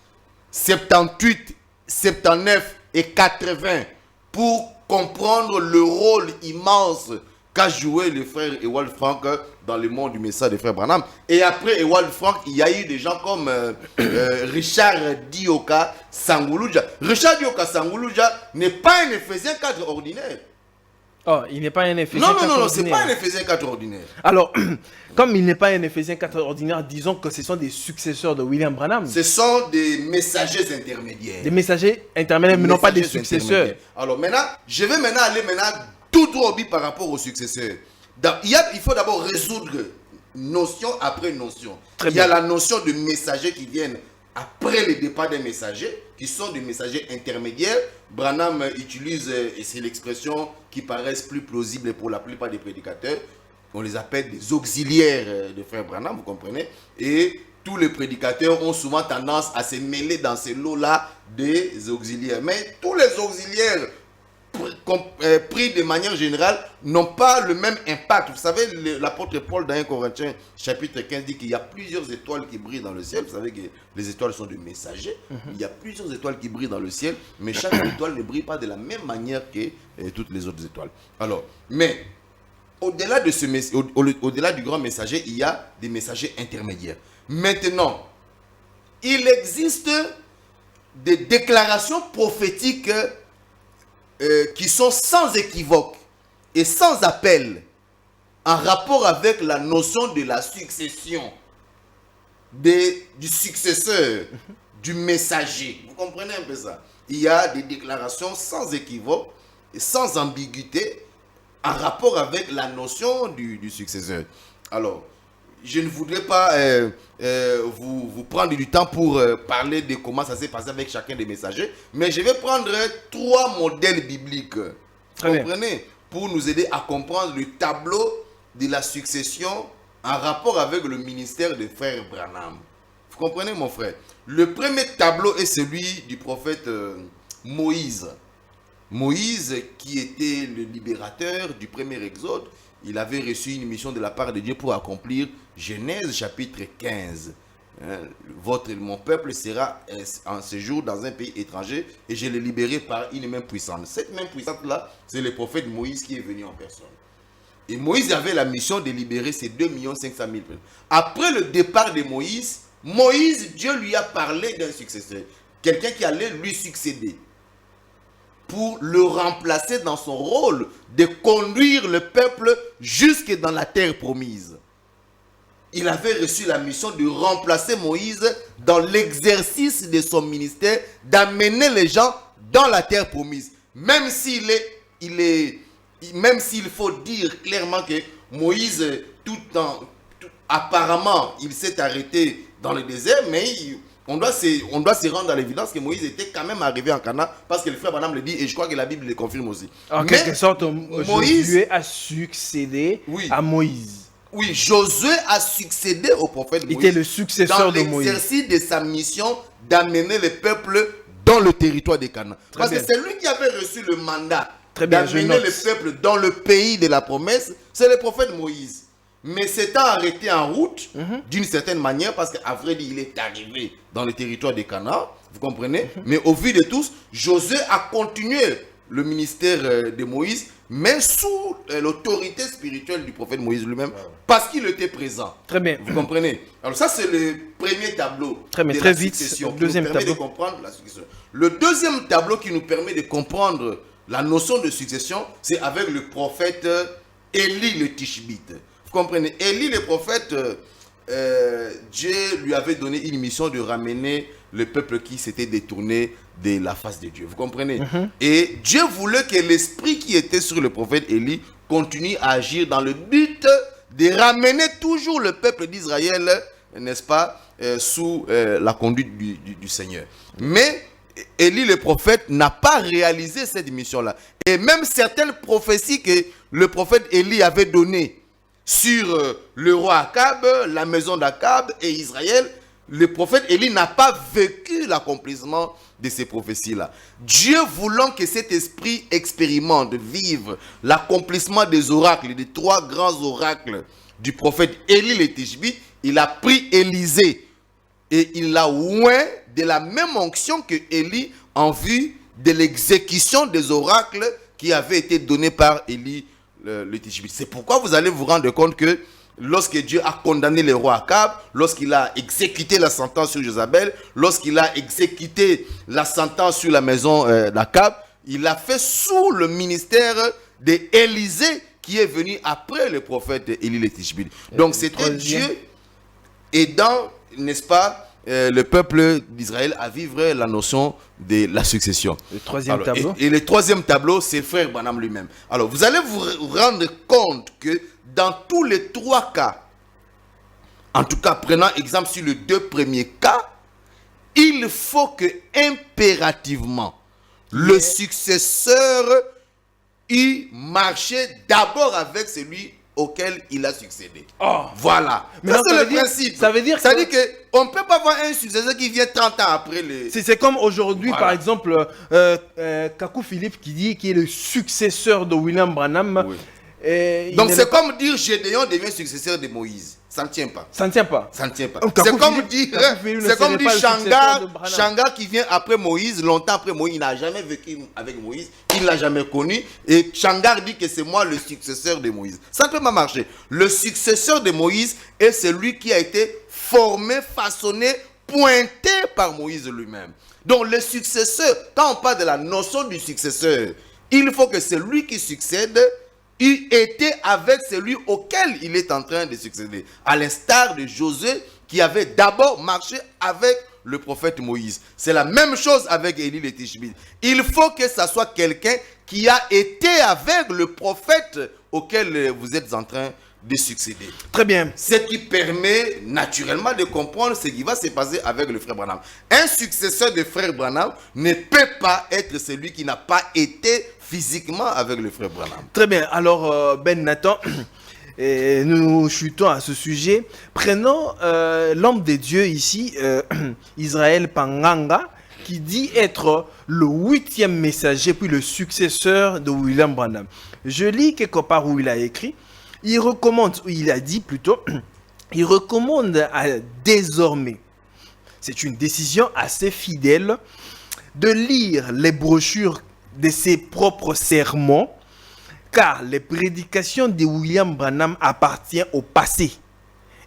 78, 79 et 80 pour comprendre le rôle immense qu'a joué le frère Ewald Frank dans le monde du message des frères Branham. Et après Ewald Frank, il y a eu des gens comme Richard Dioka Sanguluja. Richard Dioka Sanguluja n'est pas un Ephésien 4 ordinaire. Oh, il n'est pas un Ephésien 4 Non, ordinaire. c'est pas un Ephésien 4 ordinaire. Alors, comme il n'est pas un Ephésien 4 ordinaire, disons que ce sont des successeurs de William Branham. Ce sont des messagers intermédiaires. Des messagers intermédiaires, mais non pas des successeurs. Alors maintenant, je vais aller tout droit au but par rapport aux successeurs. Il faut d'abord résoudre notion après notion. Il y a la notion de messagers qui viennent après le départ des messagers, qui sont des messagers intermédiaires. Branham utilise, et c'est l'expression qui paraît plus plausible pour la plupart des prédicateurs, on les appelle des auxiliaires de frère Branham, vous comprenez? Et tous les prédicateurs ont souvent tendance à se mêler dans ces lots-là des auxiliaires. Mais tous les auxiliaires pris de manière générale n'ont pas le même impact. Vous savez, l'apôtre Paul dans 1 Corinthiens chapitre 15 dit qu'il y a plusieurs étoiles qui brillent dans le ciel. Vous savez que les étoiles sont des messagers. Il y a plusieurs étoiles qui brillent dans le ciel, mais chaque étoile ne brille pas de la même manière que toutes les autres étoiles. Alors, mais au-delà au-delà du grand messager, il y a des messagers intermédiaires. Maintenant, il existe des déclarations prophétiques qui sont sans équivoque et sans appel en rapport avec la notion de la succession du successeur, du messager. Vous comprenez un peu ça? Il y a des déclarations sans équivoque et sans ambiguïté en rapport avec la notion du successeur. Alors, je ne voudrais pas vous prendre du temps pour parler de comment ça s'est passé avec chacun des messagers, mais je vais prendre 3 modèles bibliques, vous comprenez, pour nous aider à comprendre le tableau de la succession en rapport avec le ministère de frère Branham. Vous comprenez, mon frère? Le premier tableau est celui du prophète Moïse. Moïse, qui était le libérateur du premier exode, il avait reçu une mission de la part de Dieu pour accomplir Genèse chapitre 15. Mon peuple sera en séjour dans un pays étranger et je l'ai libéré par une main puissante. Cette main puissante-là, c'est le prophète Moïse qui est venu en personne. Et Moïse avait la mission de libérer ces 2 500 000 personnes. Après le départ de Moïse, Dieu lui a parlé d'un successeur. Quelqu'un qui allait lui succéder, pour le remplacer dans son rôle de conduire le peuple jusque dans la terre promise. Il avait reçu la mission de remplacer Moïse dans l'exercice de son ministère, d'amener les gens dans la terre promise. Même s'il faut dire clairement que Moïse, apparemment, il s'est arrêté dans le désert, mais on doit se rendre à l'évidence que Moïse était quand même arrivé en Canaan, parce que le frère Branham le dit, et je crois que la Bible le confirme aussi. En quelque sorte, Josué a succédé à Moïse. Oui, Josué a succédé au prophète Moïse. Il était le successeur de Moïse. Dans l'exercice de sa mission d'amener le peuple dans le territoire de Canaan. Parce que c'est lui qui avait reçu le mandat d'amener le peuple dans le pays de la promesse. C'est le prophète Moïse. Mais s'étant arrêté en route, d'une certaine manière, parce qu'à vrai dire, il est arrivé dans le territoire de Canaan, vous comprenez? Mais au vu de tous, Josué a continué le ministère de Moïse, mais sous l'autorité spirituelle du prophète Moïse lui-même, parce qu'il était présent. Très bien. Vous comprenez? Alors ça, c'est le premier tableau de la succession, qui nous permet de comprendre la succession. Le deuxième tableau qui nous permet de comprendre la notion de succession, c'est avec le prophète Élie le Tishbite. Vous comprenez? Élie le prophète, Dieu lui avait donné une mission de ramener le peuple qui s'était détourné de la face de Dieu. Vous comprenez? Et Dieu voulait que l'esprit qui était sur le prophète Élie continue à agir dans le but de ramener toujours le peuple d'Israël, n'est-ce pas, sous la conduite du Seigneur. Mais Élie le prophète n'a pas réalisé cette mission-là. Et même certaines prophéties que le prophète Élie avait données sur le roi Akab, la maison d'Akab et Israël, le prophète Élie n'a pas vécu l'accomplissement de ces prophéties-là. Dieu voulant que cet esprit expérimente, vive l'accomplissement des oracles, des 3 grands oracles du prophète Élie le Tishbite, il a pris Élisée et il l'a oint de la même onction que Élie en vue de l'exécution des oracles qui avaient été donnés par Élie le Tishbite. C'est pourquoi vous allez vous rendre compte que lorsque Dieu a condamné le roi Akab, lorsqu'il a exécuté la sentence sur Jézabel, lorsqu'il a exécuté la sentence sur la maison d'Akab, il l'a fait sous le ministère d'Élisée qui est venu après le prophète Élie le Tishbite. Donc c'était Dieu aidant, n'est-ce pas, le peuple d'Israël à vivre la notion de la succession. Le troisième tableau. Et le troisième tableau, c'est frère Branham lui-même. Alors, vous allez vous rendre compte que dans tous les trois cas, en tout cas, prenant exemple sur les deux premiers cas, il faut que impérativement le successeur y marchait d'abord avec celui auquel il a succédé. Oh. Voilà. Mais c'est le principe. Ça veut dire qu'on ne peut pas avoir un successeur qui vient 30 ans après le... C'est comme aujourd'hui, Voilà. par exemple, Kakou Philippe qui dit qu'il est le successeur de William Branham. Oui. Donc c'est comme dire Gédéon devient successeur de Moïse. Ça ne tient pas. Ça ne tient pas. Ça ne tient pas. Kakou C'est comme Philippe dire Shangar Shangar qui vient après Moïse, longtemps après Moïse, il n'a jamais vécu avec Moïse, il ne l'a jamais connu. Et Shangar dit que c'est moi le successeur de Moïse. Ça ne peut pas marcher. Le successeur de Moïse est celui qui a été formé, façonné, pointé par Moïse lui-même. Donc le successeur, quand on parle de la notion du successeur, il faut que celui qui succède il était avec celui auquel il est en train de succéder. À l'instar de Josué qui avait d'abord marché avec le prophète Moïse. C'est la même chose avec Élie le Tishbite. Il faut que ce soit quelqu'un qui a été avec le prophète auquel vous êtes en train de succéder. Très bien. Ce qui permet naturellement de comprendre ce qui va se passer avec le frère Branham. Un successeur de frère Branham ne peut pas être celui qui n'a pas été physiquement avec le frère Branham. Très bien. Alors, Ben Nathan, nous chutons à ce sujet. Prenons l'homme de Dieu ici, Israël Panganga, qui dit être le 8e messager, puis le successeur de William Branham. Je lis quelque part où il a écrit. Il recommande, il a dit plutôt, il recommande désormais, c'est une décision assez fidèle, de lire les brochures de ses propres sermons, car les prédications de William Branham appartiennent au passé.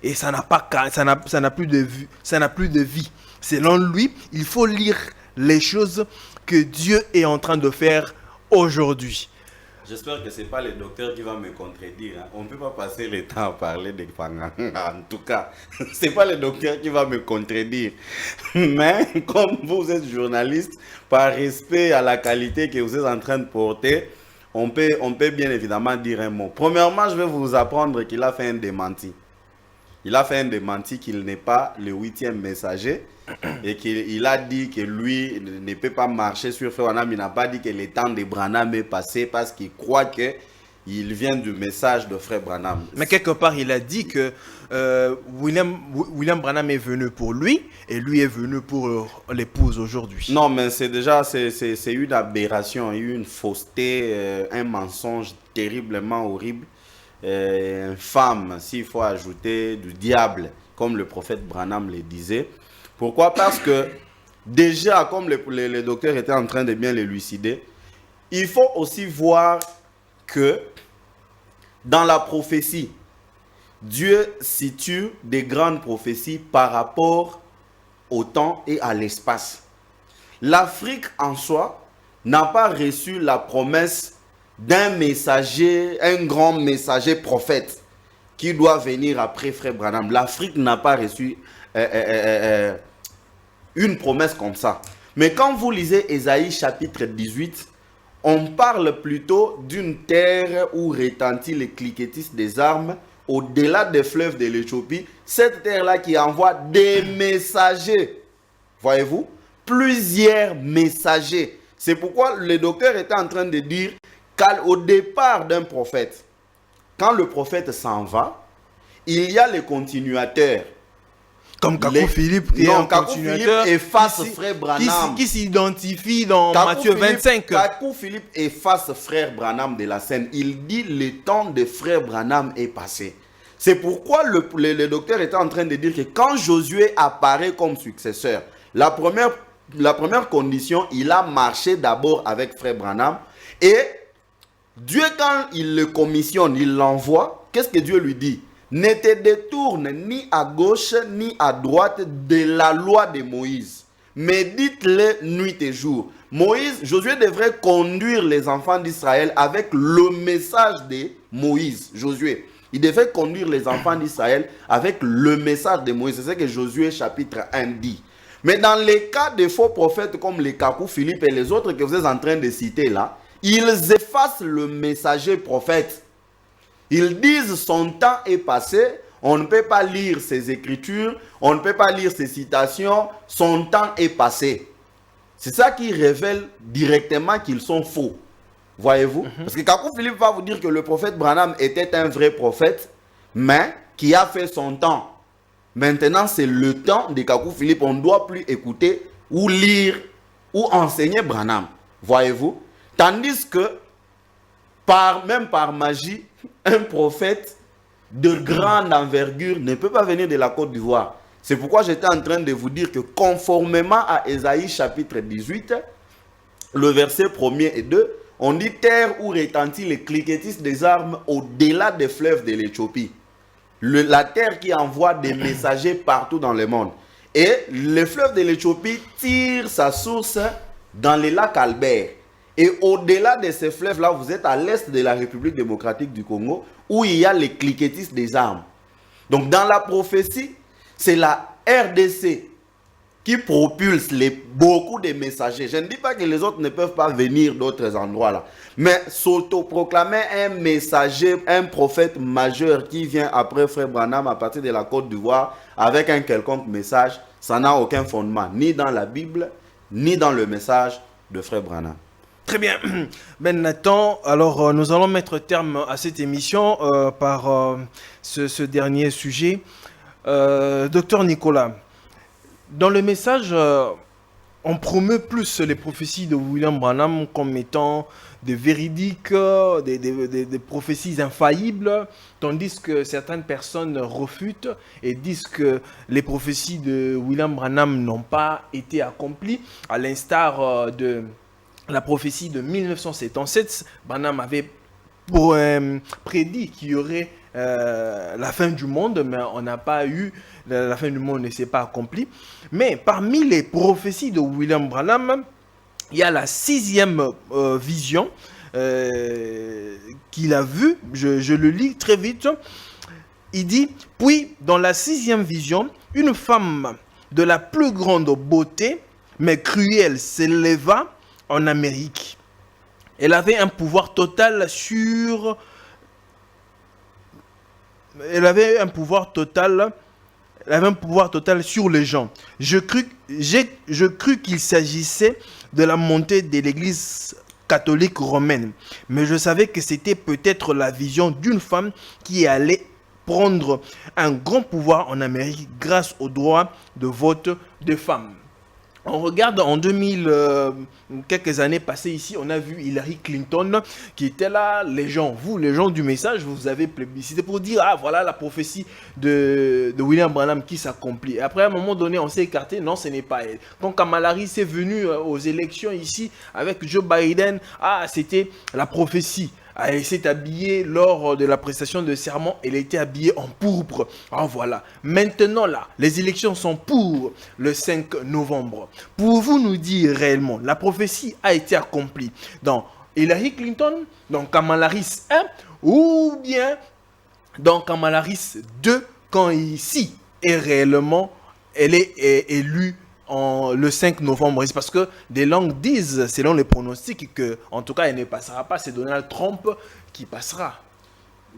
Et ça n'a plus de vie. Selon lui, il faut lire les choses que Dieu est en train de faire aujourd'hui. J'espère que ce n'est pas le docteur qui va me contredire. Hein. On ne peut pas passer le temps à parler de Panganga. En tout cas, ce n'est pas le docteur qui va me contredire. Mais comme vous êtes journaliste, par respect à la qualité que vous êtes en train de porter, on peut bien évidemment dire un mot. Premièrement, je vais vous apprendre qu'il a fait un démenti. Il a fait un démenti qu'il n'est pas le 8e messager et qu'il a dit que lui ne peut pas marcher sur Frère Branham. Il n'a pas dit que le temps de Branham est passé parce qu'il croit qu'il vient du message de Frère Branham. Mais quelque part, il a dit que William Branham est venu pour lui et lui est venu pour l'épouse aujourd'hui. Non, mais c'est une aberration, une fausseté, un mensonge terriblement horrible. Infâme, s'il faut ajouter du diable, comme le prophète Branham le disait. Pourquoi? Parce que déjà, comme le docteur était en train de bien l'élucider, il faut aussi voir que dans la prophétie, Dieu situe des grandes prophéties par rapport au temps et à l'espace. L'Afrique en soi n'a pas reçu la promesse d'un messager, un grand messager prophète qui doit venir après Frère Branham. L'Afrique n'a pas reçu une promesse comme ça. Mais quand vous lisez Ésaïe chapitre 18, on parle plutôt d'une terre où retentit le cliquetis des armes au-delà des fleuves de l'Éthiopie. Cette terre-là qui envoie des messagers. Voyez-vous? Plusieurs messagers. C'est pourquoi le docteur était en train de dire qu'au départ d'un prophète, quand le prophète s'en va, il y a les continuateurs. Comme Kakou Philippe qui est un continuateur efface Frère Branham. Qui s'identifie dans Matthieu 25. Kakou Philippe efface Frère Branham de la scène. Il dit le temps de Frère Branham est passé. C'est pourquoi le docteur était en train de dire que quand Josué apparaît comme successeur, la première condition, il a marché d'abord avec Frère Branham et Dieu, quand il le commissionne, il l'envoie, qu'est-ce que Dieu lui dit? Ne te détourne ni à gauche ni à droite de la loi de Moïse. Médite-le nuit et jour. Josué devrait conduire les enfants d'Israël avec le message de Moïse. Josué, il devait conduire les enfants d'Israël avec le message de Moïse. C'est ce que Josué chapitre 1 dit. Mais dans les cas de faux prophètes comme les Kakou, Philippe et les autres que vous êtes en train de citer là, ils effacent le messager prophète. Ils disent son temps est passé, on ne peut pas lire ses écritures, on ne peut pas lire ses citations, son temps est passé. C'est ça qui révèle directement qu'ils sont faux. Voyez-vous? Parce que Kakou Philippe va vous dire que le prophète Branham était un vrai prophète, mais qui a fait son temps. Maintenant, c'est le temps de Kakou Philippe. On ne doit plus écouter ou lire ou enseigner Branham. Voyez-vous? Tandis que, même par magie, un prophète de grande envergure ne peut pas venir de la Côte d'Ivoire. C'est pourquoi j'étais en train de vous dire que conformément à Ésaïe chapitre 18, le verset 1er et 2, on dit « Terre où retentit les cliquetis des armes au-delà des fleuves de l'Éthiopie ». La terre qui envoie des messagers partout dans le monde. Et le fleuve de l'Éthiopie tire sa source dans les lacs Albert. Et au-delà de ces fleuves-là, vous êtes à l'est de la République démocratique du Congo, où il y a les cliquetis des armes. Donc dans la prophétie, c'est la RDC qui propulse beaucoup de messagers. Je ne dis pas que les autres ne peuvent pas venir d'autres endroits là. Mais s'autoproclamer un messager, un prophète majeur qui vient après Frère Branham à partir de la Côte d'Ivoire avec un quelconque message, ça n'a aucun fondement, ni dans la Bible, ni dans le message de Frère Branham. Très bien. Ben Nathan, alors nous allons mettre terme à cette émission par ce dernier sujet. Docteur Nicolas, dans le message, on promeut plus les prophéties de William Branham comme étant des véridiques, des prophéties infaillibles, tandis que certaines personnes refutent et disent que les prophéties de William Branham n'ont pas été accomplies, à l'instar de la prophétie de 1977. Branham avait prédit qu'il y aurait la fin du monde, mais on n'a pas eu, la fin du monde ne s'est pas accomplie. Mais parmi les prophéties de William Branham, il y a la 6e vision qu'il a vue. Je le lis très vite. Il dit, puis dans la 6e vision, une femme de la plus grande beauté, mais cruelle, s'éleva en Amérique. Elle avait un pouvoir total sur... Elle avait un pouvoir total sur les gens. Je crus qu'il s'agissait de la montée de l'église catholique romaine. Mais je savais que c'était peut-être la vision d'une femme qui allait prendre un grand pouvoir en Amérique grâce au droit de vote des femmes. On regarde en 2000, quelques années passées ici, on a vu Hillary Clinton qui était là. Les gens du message, vous avez plébiscité pour dire, ah voilà la prophétie de William Branham qui s'accomplit. Après à un moment donné, on s'est écarté, non ce n'est pas elle. Quand Kamala Harris est venue aux élections ici avec Joe Biden, ah c'était la prophétie. Elle s'est habillée lors de la prestation de serment, elle était habillée en pourpre. Ah voilà. Maintenant là, les élections sont pour le 5 novembre. Pouvez-vous nous dire réellement, la prophétie a été accomplie dans Hillary Clinton, dans Kamala Harris 1, ou bien dans Kamala Harris 2, quand ici est réellement, elle est élue le 5 novembre, parce que des langues disent, selon les pronostics, que en tout cas elle ne passera pas, c'est Donald Trump qui passera.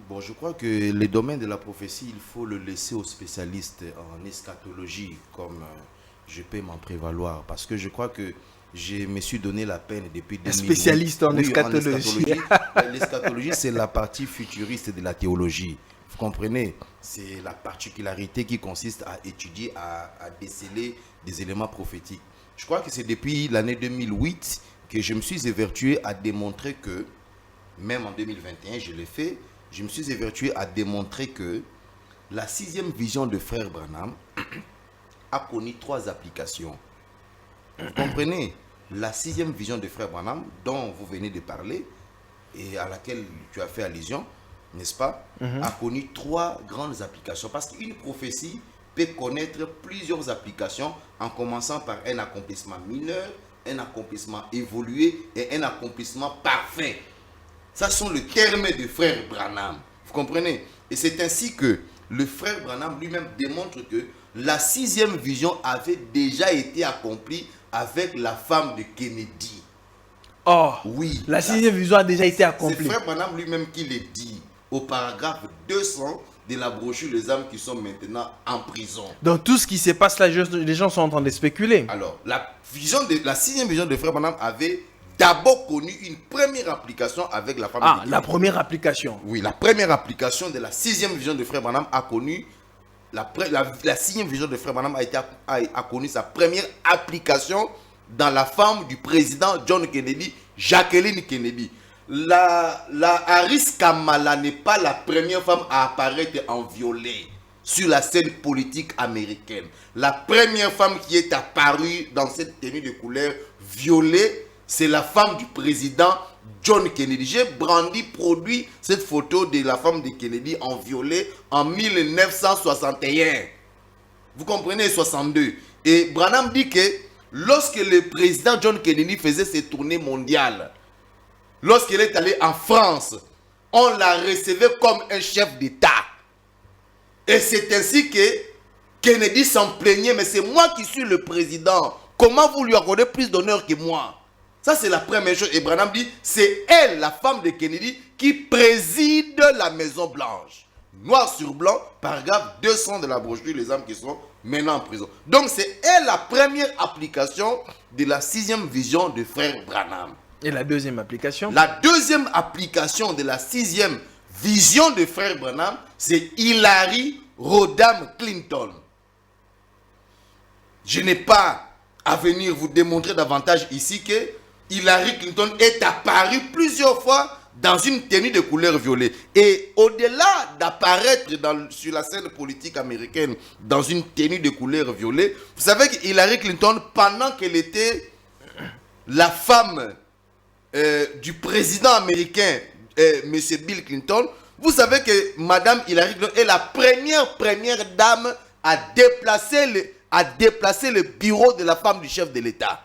Bon, je crois que les domaines de la prophétie, il faut le laisser aux spécialistes en eschatologie, comme je peux m'en prévaloir, parce que je crois que je me suis donné la peine depuis 2008. Un spécialiste en eschatologie. L'eschatologie, c'est la partie futuriste de la théologie. Vous comprenez? C'est la particularité qui consiste à étudier, à déceler des éléments prophétiques. Je crois que c'est depuis l'année 2008 que je me suis évertué à démontrer que, même en 2021, je l'ai fait, je me suis évertué à démontrer que la 6e vision de Frère Branham a connu 3 applications. Vous comprenez? La 6e vision de Frère Branham, dont vous venez de parler, et à laquelle tu as fait allusion, n'est-ce pas, a connu 3 grandes applications. Parce qu'une prophétie peut connaître plusieurs applications en commençant par un accomplissement mineur, un accomplissement évolué et un accomplissement parfait. Ça sont les termes de frère Branham. Vous comprenez? Et c'est ainsi que le frère Branham lui-même démontre que la 6e vision avait déjà été accomplie avec la femme de Kennedy. Oh, oui. La 6e vision a déjà été C'est accomplie. frère Branham lui-même qui le dit au paragraphe 200 de la brochure Les âmes qui sont maintenant en prison. Dans tout ce qui se passe là, les gens sont en train de spéculer. Alors, la 6e vision de frère Branham avait d'abord connu une première application avec la femme de Kennedy. La première application. Oui, la première application de la 6e vision de frère Branham a connu la 6e vision de frère Branham a connu sa première application dans la femme du président John Kennedy, Jacqueline Kennedy. La Harris Kamala n'est pas la première femme à apparaître en violet sur la scène politique américaine. La première femme qui est apparue dans cette tenue de couleur violet, c'est la femme du président John Kennedy. J'ai produit cette photo de la femme de Kennedy en violet en 1961. Vous comprenez, 62. Et Branham dit que lorsque le président John Kennedy faisait ses tournées mondiales, lorsqu'il est allé en France, on l'a recevait comme un chef d'État. Et c'est ainsi que Kennedy s'en plaignait, mais c'est moi qui suis le président. Comment vous lui accordez plus d'honneur que moi? Ça, c'est la première chose. Et Branham dit, c'est elle, la femme de Kennedy, qui préside la Maison Blanche. Noir sur blanc, paragraphe 200 de la brochure Les âmes qui sont maintenant en prison. Donc, c'est elle la première application de la 6e vision de frère Branham. Et la deuxième application? La deuxième application de la 6e vision de frère Branham, c'est Hillary Rodham Clinton. Je n'ai pas à venir vous démontrer davantage ici que Hillary Clinton est apparue plusieurs fois dans une tenue de couleur violet. Et au-delà d'apparaître sur la scène politique américaine dans une tenue de couleur violet, vous savez que Hillary Clinton, pendant qu'elle était la femme du président américain, M. Bill Clinton, vous savez que Madame Hillary Clinton est la première dame à déplacer le bureau de la femme du chef de l'État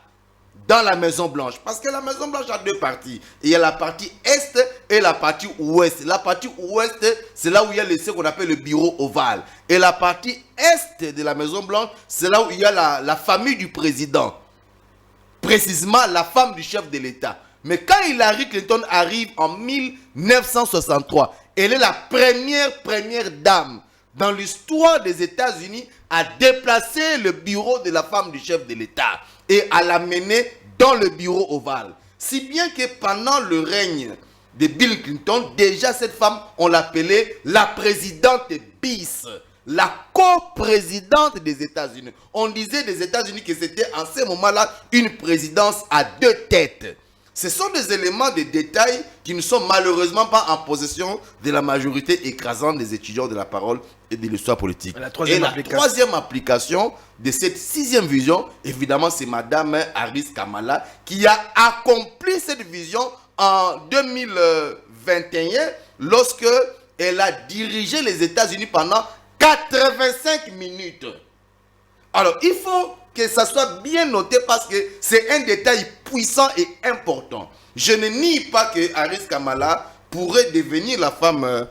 dans la Maison Blanche. Parce que la Maison Blanche a 2 parties. Il y a la partie Est et la partie Ouest. La partie Ouest, c'est là où il y a ce qu'on appelle le bureau ovale. Et la partie Est de la Maison Blanche, c'est là où il y a la famille du président. Précisément la femme du chef de l'État. Mais quand Hillary Clinton arrive en 1963, elle est la première dame dans l'histoire des États-Unis à déplacer le bureau de la femme du chef de l'État et à l'amener dans le bureau ovale. Si bien que pendant le règne de Bill Clinton, déjà cette femme, on l'appelait la présidente bis, la coprésidente des États-Unis. On disait des États-Unis que c'était en ce moment-là une présidence à 2 têtes. Ce sont des éléments de détail qui ne sont malheureusement pas en possession de la majorité écrasante des étudiants de la parole et de l'histoire politique. La troisième application de cette 6e vision, évidemment, c'est Madame Harris Kamala qui a accompli cette vision en 2021 lorsque elle a dirigé les États-Unis pendant 85 minutes. Alors, il faut que ça soit bien noté parce que c'est un détail puissant et important. Je ne nie pas que Harris Kamala pourrait devenir la femme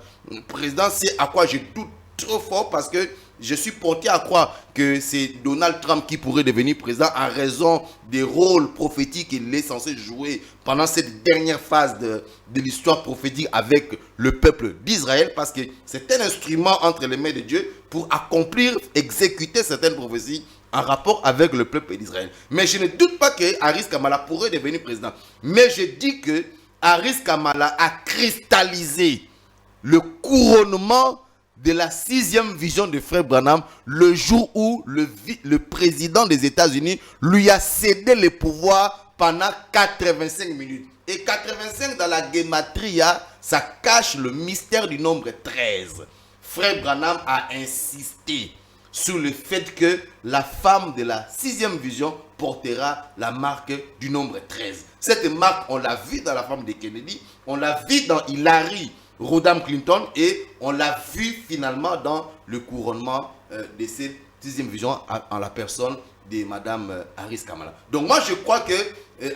présidente, c'est à quoi je doute trop fort parce que je suis porté à croire que c'est Donald Trump qui pourrait devenir président en raison des rôles prophétiques qu'il est censé jouer pendant cette dernière phase de l'histoire prophétique avec le peuple d'Israël, parce que c'est un instrument entre les mains de Dieu pour accomplir, exécuter certaines prophéties en rapport avec le peuple d'Israël. Mais je ne doute pas que Harris Kamala pourrait devenir président. Mais je dis que Harris Kamala a cristallisé le couronnement de la 6e vision de frère Branham le jour où le président des États-Unis lui a cédé le pouvoir pendant 85 minutes. Et 85 dans la gematria, ça cache le mystère du nombre 13. Frère Branham a insisté sur le fait que la femme de la 6e vision portera la marque du nombre 13. Cette marque, on l'a vu dans la femme de Kennedy, on l'a vu dans Hillary Rodham Clinton et on l'a vu finalement dans le couronnement de cette 6e vision en la personne de Madame Harris Kamala. Donc moi je crois que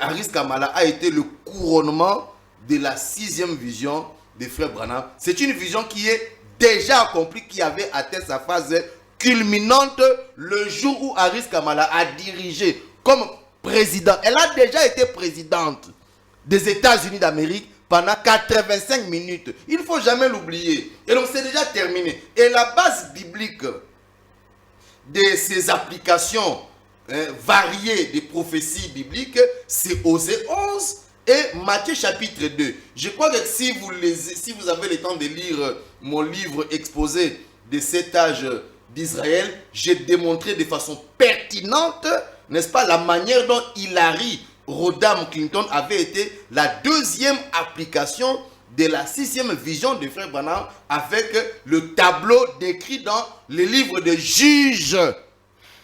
Harris Kamala a été le couronnement de la 6e vision des frères Branham. C'est une vision qui est déjà accomplie, qui avait atteint sa phase culminante le jour où Harris Kamala a dirigé comme président. Elle a déjà été présidente des États-Unis d'Amérique pendant 85 minutes. Il ne faut jamais l'oublier. Et donc c'est déjà terminé. Et la base biblique de ces applications variées des prophéties bibliques, c'est Osée 11 et Matthieu chapitre 2. Je crois que si vous avez le temps de lire mon livre exposé de cet âge d'Israël, j'ai démontré de façon pertinente, n'est-ce pas, la manière dont Hillary Rodham Clinton avait été la 2e application de la 6e vision de Frère Branham avec le tableau décrit dans le livre de Juges,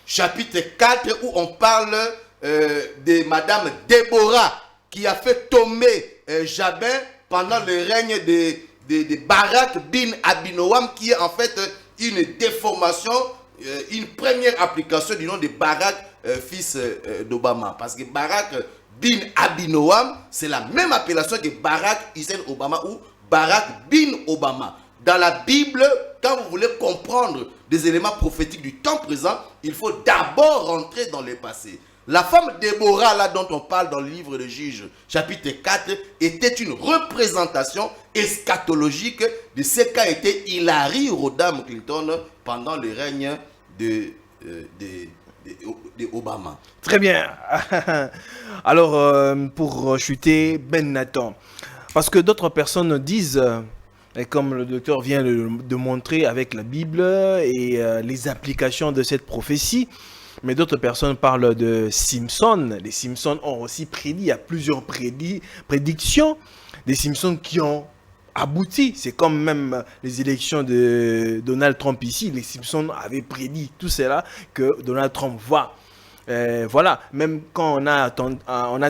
chapitre 4, où on parle de Madame Déborah qui a fait tomber Jabin pendant le règne de Barak bin Abinoam, qui est en fait une déformation, une première application du nom de Barak, fils d'Obama. Parce que Barak bin Abinoam, c'est la même appellation que Barack Hussein Obama ou Barack bin Obama. Dans la Bible, quand vous voulez comprendre des éléments prophétiques du temps présent, il faut d'abord rentrer dans le passé. La femme Déborah, là dont on parle dans le livre de Juges, chapitre 4, était une représentation eschatologique de ce qu'a été Hillary Rodham Clinton pendant le règne de Obama. Très bien. Alors, pour chuter Ben Nathan, parce que d'autres personnes disent, et comme le docteur vient de montrer avec la Bible et les applications de cette prophétie, mais d'autres personnes parlent de Simpson. Les Simpsons ont aussi prédit, il y a plusieurs prédictions des Simpsons qui ont abouti. C'est comme même les élections de Donald Trump ici. Les Simpsons avaient prédit tout cela que Donald Trump va. Voilà, même quand on a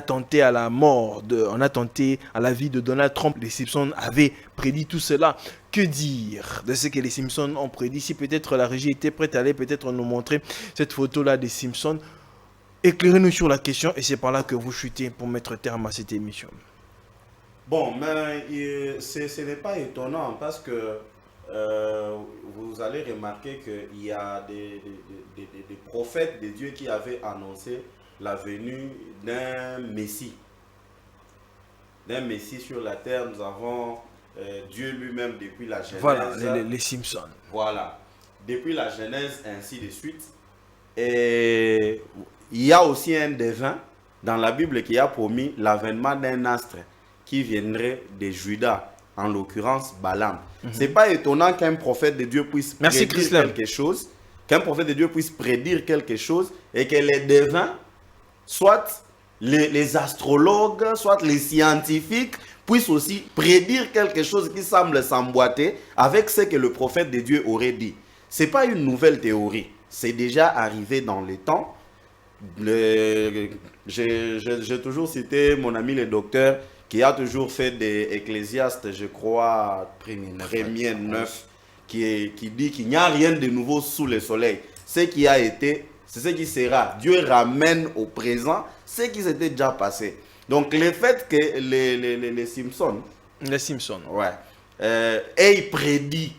tenté à la mort, on a tenté à la vie de Donald Trump, les Simpsons avaient prédit tout cela. Que dire de ce que les Simpsons ont prédit? Si peut-être la régie était prête à aller peut-être nous montrer cette photo-là des Simpsons, éclairez-nous sur la question et c'est par là que vous chutez pour mettre terme à cette émission. Bon, mais ce n'est pas étonnant parce que vous allez remarquer qu'il y a des prophètes de Dieu qui avaient annoncé la venue d'un Messie. D'un Messie sur la terre. Nous avons Dieu lui-même depuis la Genèse. Voilà, les Simpsons. Voilà. Depuis la Genèse, ainsi de suite. Et il y a aussi un devin dans la Bible qui a promis l'avènement d'un astre qui viendrait de Juda, en l'occurrence Balaam. C'est pas étonnant qu'un prophète de Dieu puisse prédire quelque chose, qu'un prophète de Dieu puisse prédire quelque chose et que les devins, soit les astrologues, soit les scientifiques, puissent aussi prédire quelque chose qui semble s'emboîter avec ce que le prophète de Dieu aurait dit. C'est pas une nouvelle théorie, c'est déjà arrivé dans les temps. J'ai toujours cité mon ami le docteur qui a toujours fait des Ecclésiastes, je crois, premier 9, qui dit qu'il n'y a rien de nouveau sous le soleil. Ce qui a été, c'est ce qui sera. Dieu ramène au présent ce qui s'était déjà passé. Donc le fait que les Simpsons, ouais, aient prédit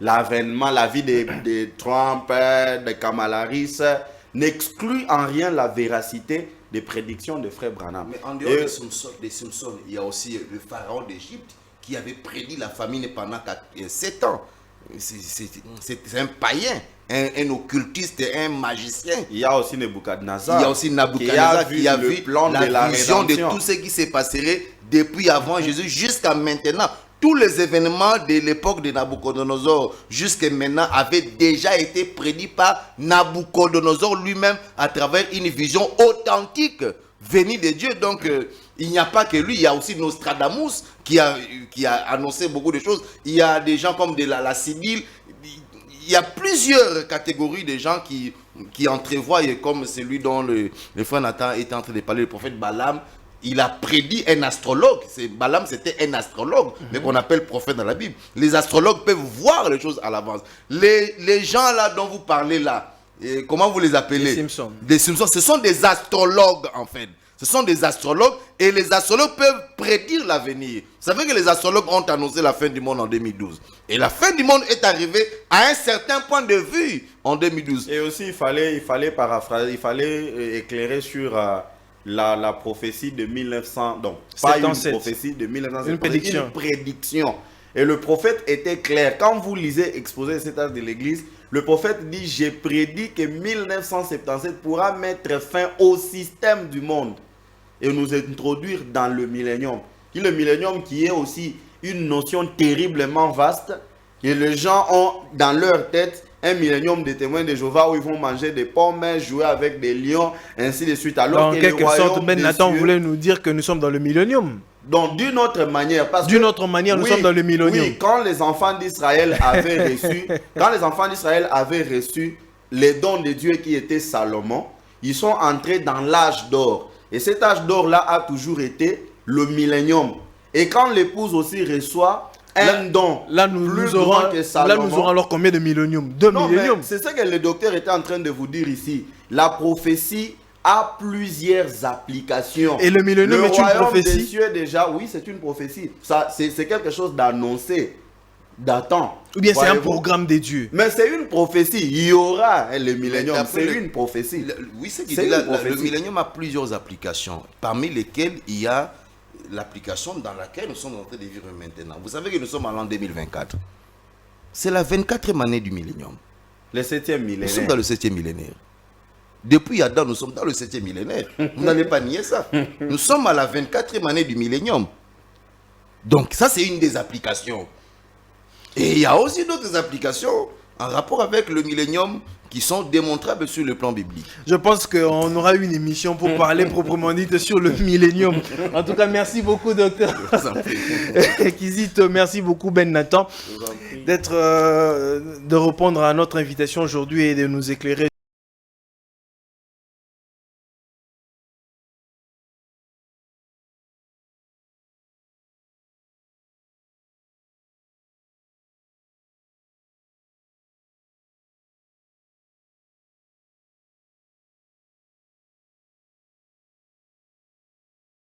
l'avènement, la vie de Trump, de Kamala Harris, n'exclut en rien la véracité des prédictions de Frère Branham. Mais en dehors des Simpsons, il y a aussi le pharaon d'Égypte qui avait prédit la famine pendant 7 ans. C'est un païen, un occultiste, un magicien. Il y a aussi Nebuchadnezzar. Il y a aussi Nabuchodonosor qui a vu la vision de rédemption. tout ce qui se passerait depuis avant Jésus jusqu'à maintenant. Tous les événements de l'époque de Nabuchodonosor jusqu'à maintenant avaient déjà été prédits par Nabuchodonosor lui-même à travers une vision authentique venue de Dieu. Donc il n'y a pas que lui, il y a aussi Nostradamus qui a annoncé beaucoup de choses. Il y a des gens comme la Sibylle. il y a plusieurs catégories de gens qui entrevoient, comme celui dont le frère Nathan était en train de parler, le prophète Balaam. Il a prédit un astrologue. Balaam, c'était un astrologue, mais qu'on appelle prophète dans la Bible. Les astrologues peuvent voir les choses à l'avance. Les gens là dont vous parlez là, comment vous les appelez? Les Simpsons. Des Simpsons. Ce sont des astrologues en fait. Ce sont des astrologues et les astrologues peuvent prédire l'avenir. Vous savez que les astrologues ont annoncé la fin du monde en 2012. Et la fin du monde est arrivée à un certain point de vue en 2012. Et aussi, il fallait paraphraser, il fallait éclairer sur la prophétie de 1900. Donc, pas une 77. prophétie de 1900, Une prédiction. une prédiction. Et le prophète était clair. Quand vous lisez Exposé cet âge de l'Église, le prophète dit: j'ai prédit que 1977 pourra mettre fin au système du monde et nous introduire dans le millénium. Et le millénium qui est aussi une notion terriblement vaste, et les gens ont dans leur tête un millénium de témoins de Jéhovah où ils vont manger des pommes, jouer avec des lions, ainsi de suite. Alors En que quelque le royaume sorte, Ben des Nathan cieux, voulait nous dire que nous sommes dans le millénium. donc d'une autre manière, parce D'une que, autre manière, nous oui, sommes dans le millénium. Oui, quand les enfants d'Israël avaient reçu, les dons de Dieu qui étaient Salomon, ils sont entrés dans l'âge d'or. Et cet âge d'or-là a toujours été le millénium. Et quand l'épouse aussi reçoit un don Là, nous plus aurons, grand que Salomon, là, nous aurons alors combien de milléniums? Deux non, mais milléniums. c'est ce que le docteur était en train de vous dire ici. La prophétie a plusieurs applications. Et le millénium est une royaume prophétie? des cieux, déjà, oui, c'est une prophétie. Ça, c'est quelque chose d'annoncé, d'attend. Ou bien c'est un Voyez-vous? programme des dieux? Mais c'est une prophétie. Il y aura le millénium. Après, C'est une prophétie. Oui, c'est qu'il C'est dit là, une prophétie. le millénium a plusieurs applications, parmi lesquelles il y a l'application dans laquelle nous sommes en train de vivre maintenant. Vous savez que nous sommes en l'an 2024. C'est la 24e année du millénium. Le 7e Nous millénaire. sommes dans le 7e millénaire. Depuis Adam, nous sommes dans le 7e millénaire. Vous n'allez pas nier ça. Nous sommes à la 24e année du millénium. Donc ça, c'est une des applications. Et il y a aussi d'autres applications en rapport avec le millénium qui sont démontrables sur le plan biblique. Je pense qu'on aura une émission pour parler proprement dit sur le millénium. En tout cas, merci beaucoup, docteur Kizit. Merci beaucoup, Ben Nathan, de répondre à notre invitation aujourd'hui et de nous éclairer